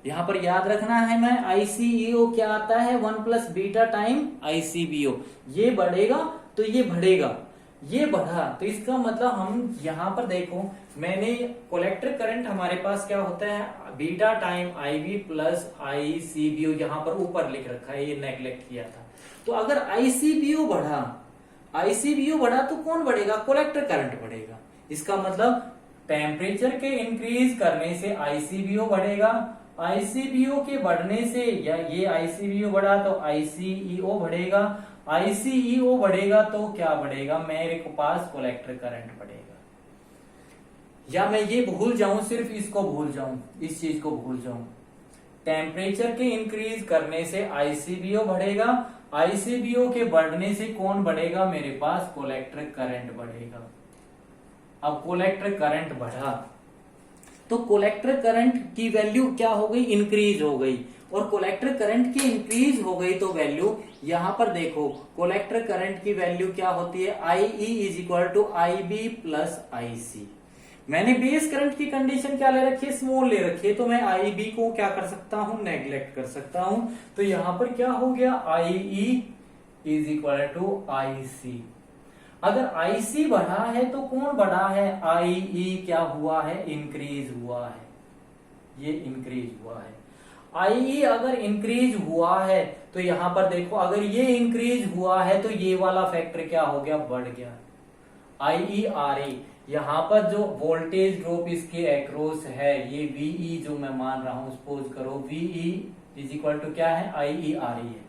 यहां पर याद रखना है, मैं ICEO क्या आता है, 1 प्लस बीटा टाइम ICBO। ये बढ़ेगा तो ये बढ़ेगा, ये बढ़ा तो इसका मतलब हम यहां पर देखो, मैंने कलेक्टर करंट हमारे पास क्या होता है, beta time IB plus ICBO यहां पर ऊपर लिख रखा है, ये नेग्लेक्ट किया था। तो अगर ICBO बढ़ा तो कौन बढ़ेगा, कलेक्टर करंट बढ़ेगा। इसका मतलब टेम्परेचर के इंक्रीज करने से ICBO बढ़ेगा, ICBO के बढ़ने से या ये ICBO बढ़ा तो ICEO बढ़ेगा, ICEO बढ़ेगा तो क्या बढ़ेगा, मेरे को पास कलेक्टर करंट बढ़ेगा। या मैं ये भूल जाऊं, सिर्फ इसको भूल जाऊं, इस चीज को भूल जाऊं, टेम्परेचर के इंक्रीज करने से ICBO बढ़ेगा, ICBO के बढ़ने से कौन बढ़ेगा, मेरे पास कलेक्टर करंट बढ़ेगा। अब कलेक्टर करंट बढ़ा तो कलेक्टर करंट की वैल्यू क्या हो गई, इंक्रीज हो गई। और कलेक्टर करंट की इंक्रीज हो गई तो वैल्यू यहां पर देखो, कलेक्टर करंट की वैल्यू क्या होती है, IE is equal to IB plus IC। मैंने बेस करंट की कंडीशन क्या ले रखी है, स्मॉल ले रखी है, तो मैं IB को क्या कर सकता हूं, नेग्लेक्ट कर सकता हूं। तो यहां पर क्या हो गया, IE is equal to IC। अगर IC बढ़ा है तो कौन बढ़ा है, IE क्या हुआ है, इंक्रीज हुआ है, ये इंक्रीज हुआ है। आई अगर इंक्रीज हुआ है तो यहां पर देखो, अगर ये इंक्रीज हुआ है तो ये वाला फैक्टर क्या हो गया, बढ़ गया। आई आर ए, यहां पर जो वोल्टेज ड्रॉप इसके एक्रॉस है, ये वीई जो मैं मान रहा हूं, सपोज करो वीई इज इक्वल टू क्या है, आई आर ई है।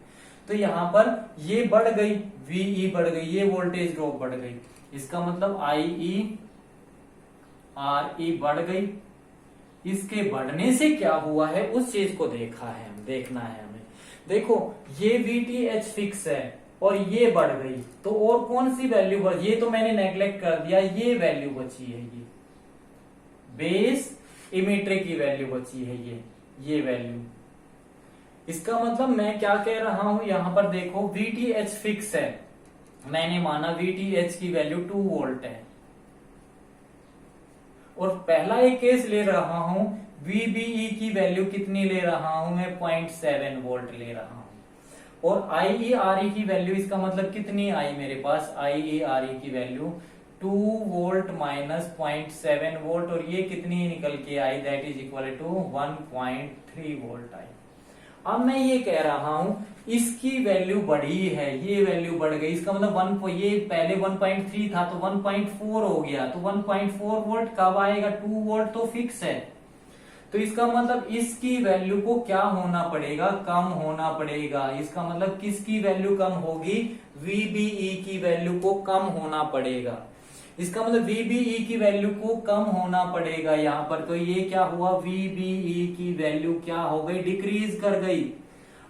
तो यहां पर ये बढ़ गई, वीई बढ़ गई, ये वोल्टेज ड्रॉप बढ़ गई। इसका मतलब आई आर ई बढ़ गई। इसके बढ़ने से क्या हुआ है उस चीज को देखना है हमें। देखो ये वीटीएच फिक्स है और ये बढ़ गई, तो और कौन सी वैल्यू बढ़, ये तो मैंने नेग्लेक्ट कर दिया, ये वैल्यू बची है, ये बेस इमीटर की वैल्यू बची है, ये वैल्यू। इसका मतलब मैं क्या कह रहा हूं, यहां पर देखो वीटीएच फिक्स है, मैंने माना वीटीएच की वैल्यू 2 वोल्ट है, और पहला एक केस ले रहा हूं, वीबीई की वैल्यू कितनी ले रहा हूं मैं, 0.7 वोल्ट ले रहा हूं, और आईईआरई की वैल्यू, इसका मतलब कितनी आई मेरे पास, आईईआरई की वैल्यू 2 वोल्ट माइनस 0.7 वोल्ट, और ये कितनी निकल के आई, that is equal to 1.3 volt आई। अब मैं ये कह रहा हूं इसकी वैल्यू बढ़ी है, ये वैल्यू बढ़ गई, इसका मतलब ये पहले 1.3 था तो 1.4 हो गया, तो 1.4 वोल्ट कब आएगा, 2 वोल्ट तो फिक्स है। तो इसका मतलब इसकी वैल्यू को क्या होना पड़ेगा, कम होना पड़ेगा। इसका मतलब किसकी वैल्यू कम होगी, वीबीई की वैल्यू को कम होना पड़ेगा। इसका मतलब वीबीई की वैल्यू को कम होना पड़ेगा यहां पर, तो ये क्या हुआ, वीबीई की वैल्यू क्या हो गई, डिक्रीज कर गई।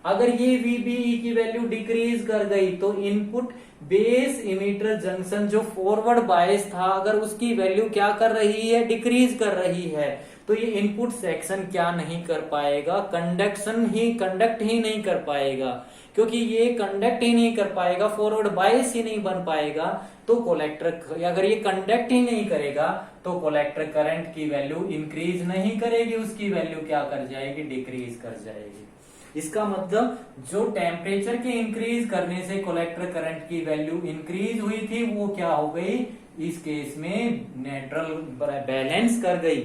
अगर ये वीबीई की वैल्यू डिक्रीज कर गई तो इनपुट बेस इमीटर जंक्शन जो फॉरवर्ड बायस था, अगर उसकी वैल्यू क्या कर रही है, डिक्रीज कर रही है, तो ये इनपुट सेक्शन क्या नहीं कर पाएगा, कंडक्ट ही नहीं कर पाएगा। क्योंकि ये कंडक्ट ही नहीं कर पाएगा, फॉरवर्ड बायस ही नहीं बन पाएगा, तो कोलेक्टर, अगर ये कंडक्ट ही नहीं करेगा तो कोलेक्टर करंट की वैल्यू इंक्रीज नहीं करेगी, उसकी वैल्यू क्या कर जाएगी, डिक्रीज कर जाएगी। इसका मतलब जो टेम्परेचर के इंक्रीज करने से कोलेक्टर करंट की वैल्यू इंक्रीज हुई थी, वो क्या हो गई, इस केस में न्यूट्रल बैलेंस कर गई,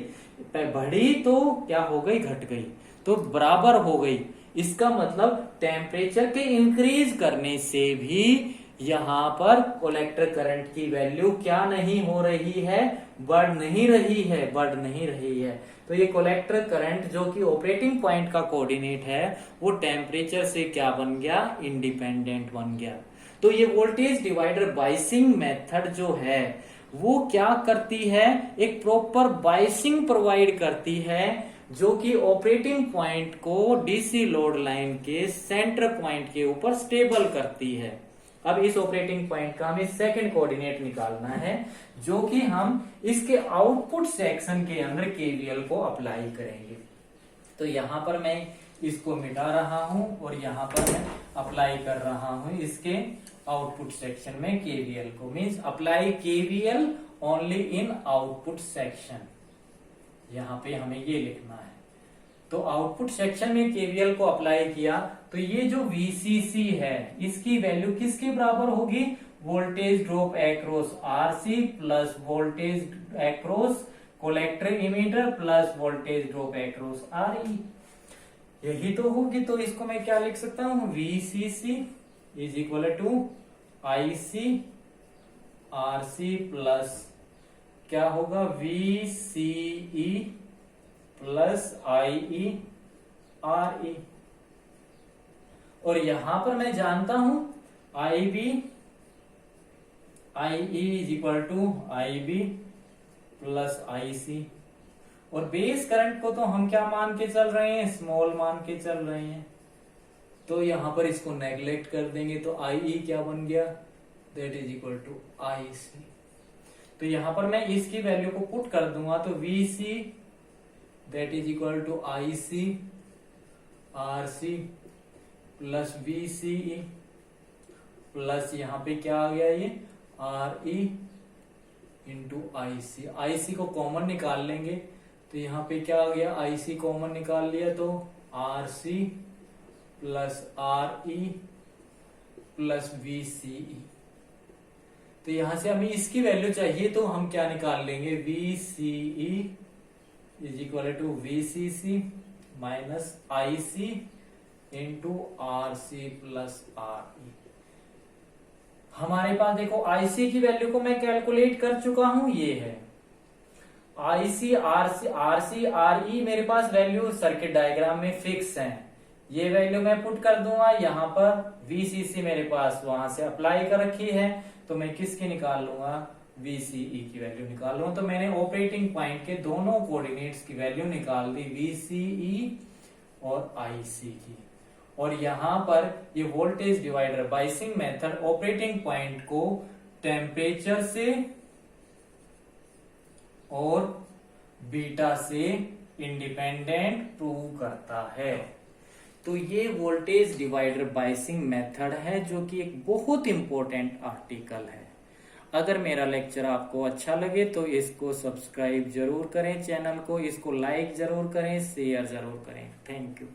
बढ़ी तो क्या हो गई, घट गई, तो बराबर हो गई। इसका मतलब टेम्परेचर के इंक्रीज करने से भी यहां पर कोलेक्टर करंट की वैल्यू क्या नहीं हो रही है, बढ़ नहीं रही है। तो ये कोलेक्टर करंट जो कि ऑपरेटिंग पॉइंट का कोऑर्डिनेट है, वो टेम्परेचर से क्या बन गया, इंडिपेंडेंट बन गया। तो ये वोल्टेज डिवाइडर बाइसिंग मेथड जो है वो क्या करती है, एक प्रॉपर बाइसिंग प्रोवाइड करती है, जो कि ऑपरेटिंग पॉइंट को डीसी लोड लाइन के सेंटर पॉइंट के ऊपर स्टेबल करती है। अब इस ऑपरेटिंग पॉइंट का हमें सेकंड कोऑर्डिनेट निकालना है, जो कि हम इसके आउटपुट सेक्शन के अंदर केवीएल को अप्लाई करेंगे। तो यहां पर मैं इसको मिटा रहा हूं और यहां पर मैं अप्लाई कर रहा हूं इसके आउटपुट सेक्शन में केवीएल को, means apply KVL only in output section. यहां पे हमें ये लिखना है। तो आउटपुट सेक्शन में केवीएल को अप्लाई किया तो ये जो वीसीसी है इसकी वैल्यू किसके बराबर होगी, voltage drop across RC plus voltage across collector emitter plus voltage drop across RE, यही तो होगी। तो इसको मैं क्या लिख सकता हूं, VCC is equal to IC RC plus क्या होगा, वीसीई प्लस आईई आरई, और यहां पर मैं जानता हूं IB IE is equal to IB plus IC, और बेस करंट को तो हम क्या मान के चल रहे हैं, स्मॉल मान के चल रहे हैं, तो यहां पर इसको नेग्लेक्ट कर देंगे, तो आईई क्या बन गया, that is equal to IC. तो यहां पर मैं इसकी वैल्यू को पुट कर दूंगा, तो VC that is equal to IC RC plus VCE plus यहां पे क्या आ गया, ये R E into IC. IC को कॉमन निकाल लेंगे तो यहां पे क्या आ गया, आईसी कॉमन निकाल लिया तो R C plus R E plus VCE. तो यहां से हमें इसकी वैल्यू चाहिए तो हम क्या निकाल लेंगे, VCE is equal to VCC minus I C into R C plus R E. हमारे पास देखो आईसी की वैल्यू को मैं कैलकुलेट कर चुका हूं, ये है IC R C R E. मेरे पास वैल्यू सर्किट डायग्राम में फिक्स है, ये वैल्यू मैं पुट कर दूंगा यहाँ पर। वीसीसी मेरे पास वहां से अप्लाई कर रखी है, तो मैं किसकी निकाल लूंगा, वीसीई की वैल्यू निकाल लूंगा। तो मैंने ऑपरेटिंग पॉइंट के दोनों कोऑर्डिनेट्स की वैल्यू निकाल दी, वीसीई और आईसी की। और यहां पर ये voltage divider biasing method operating point को टेम्परेचर से और बीटा से इंडिपेंडेंट प्रूव करता है। तो ये वोल्टेज डिवाइडर बाइसिंग मेथड है, जो कि एक बहुत इंपॉर्टेंट आर्टिकल है। अगर मेरा लेक्चर आपको अच्छा लगे तो इसको सब्सक्राइब जरूर करें चैनल को, इसको लाइक जरूर करें, शेयर जरूर करें। Thank you.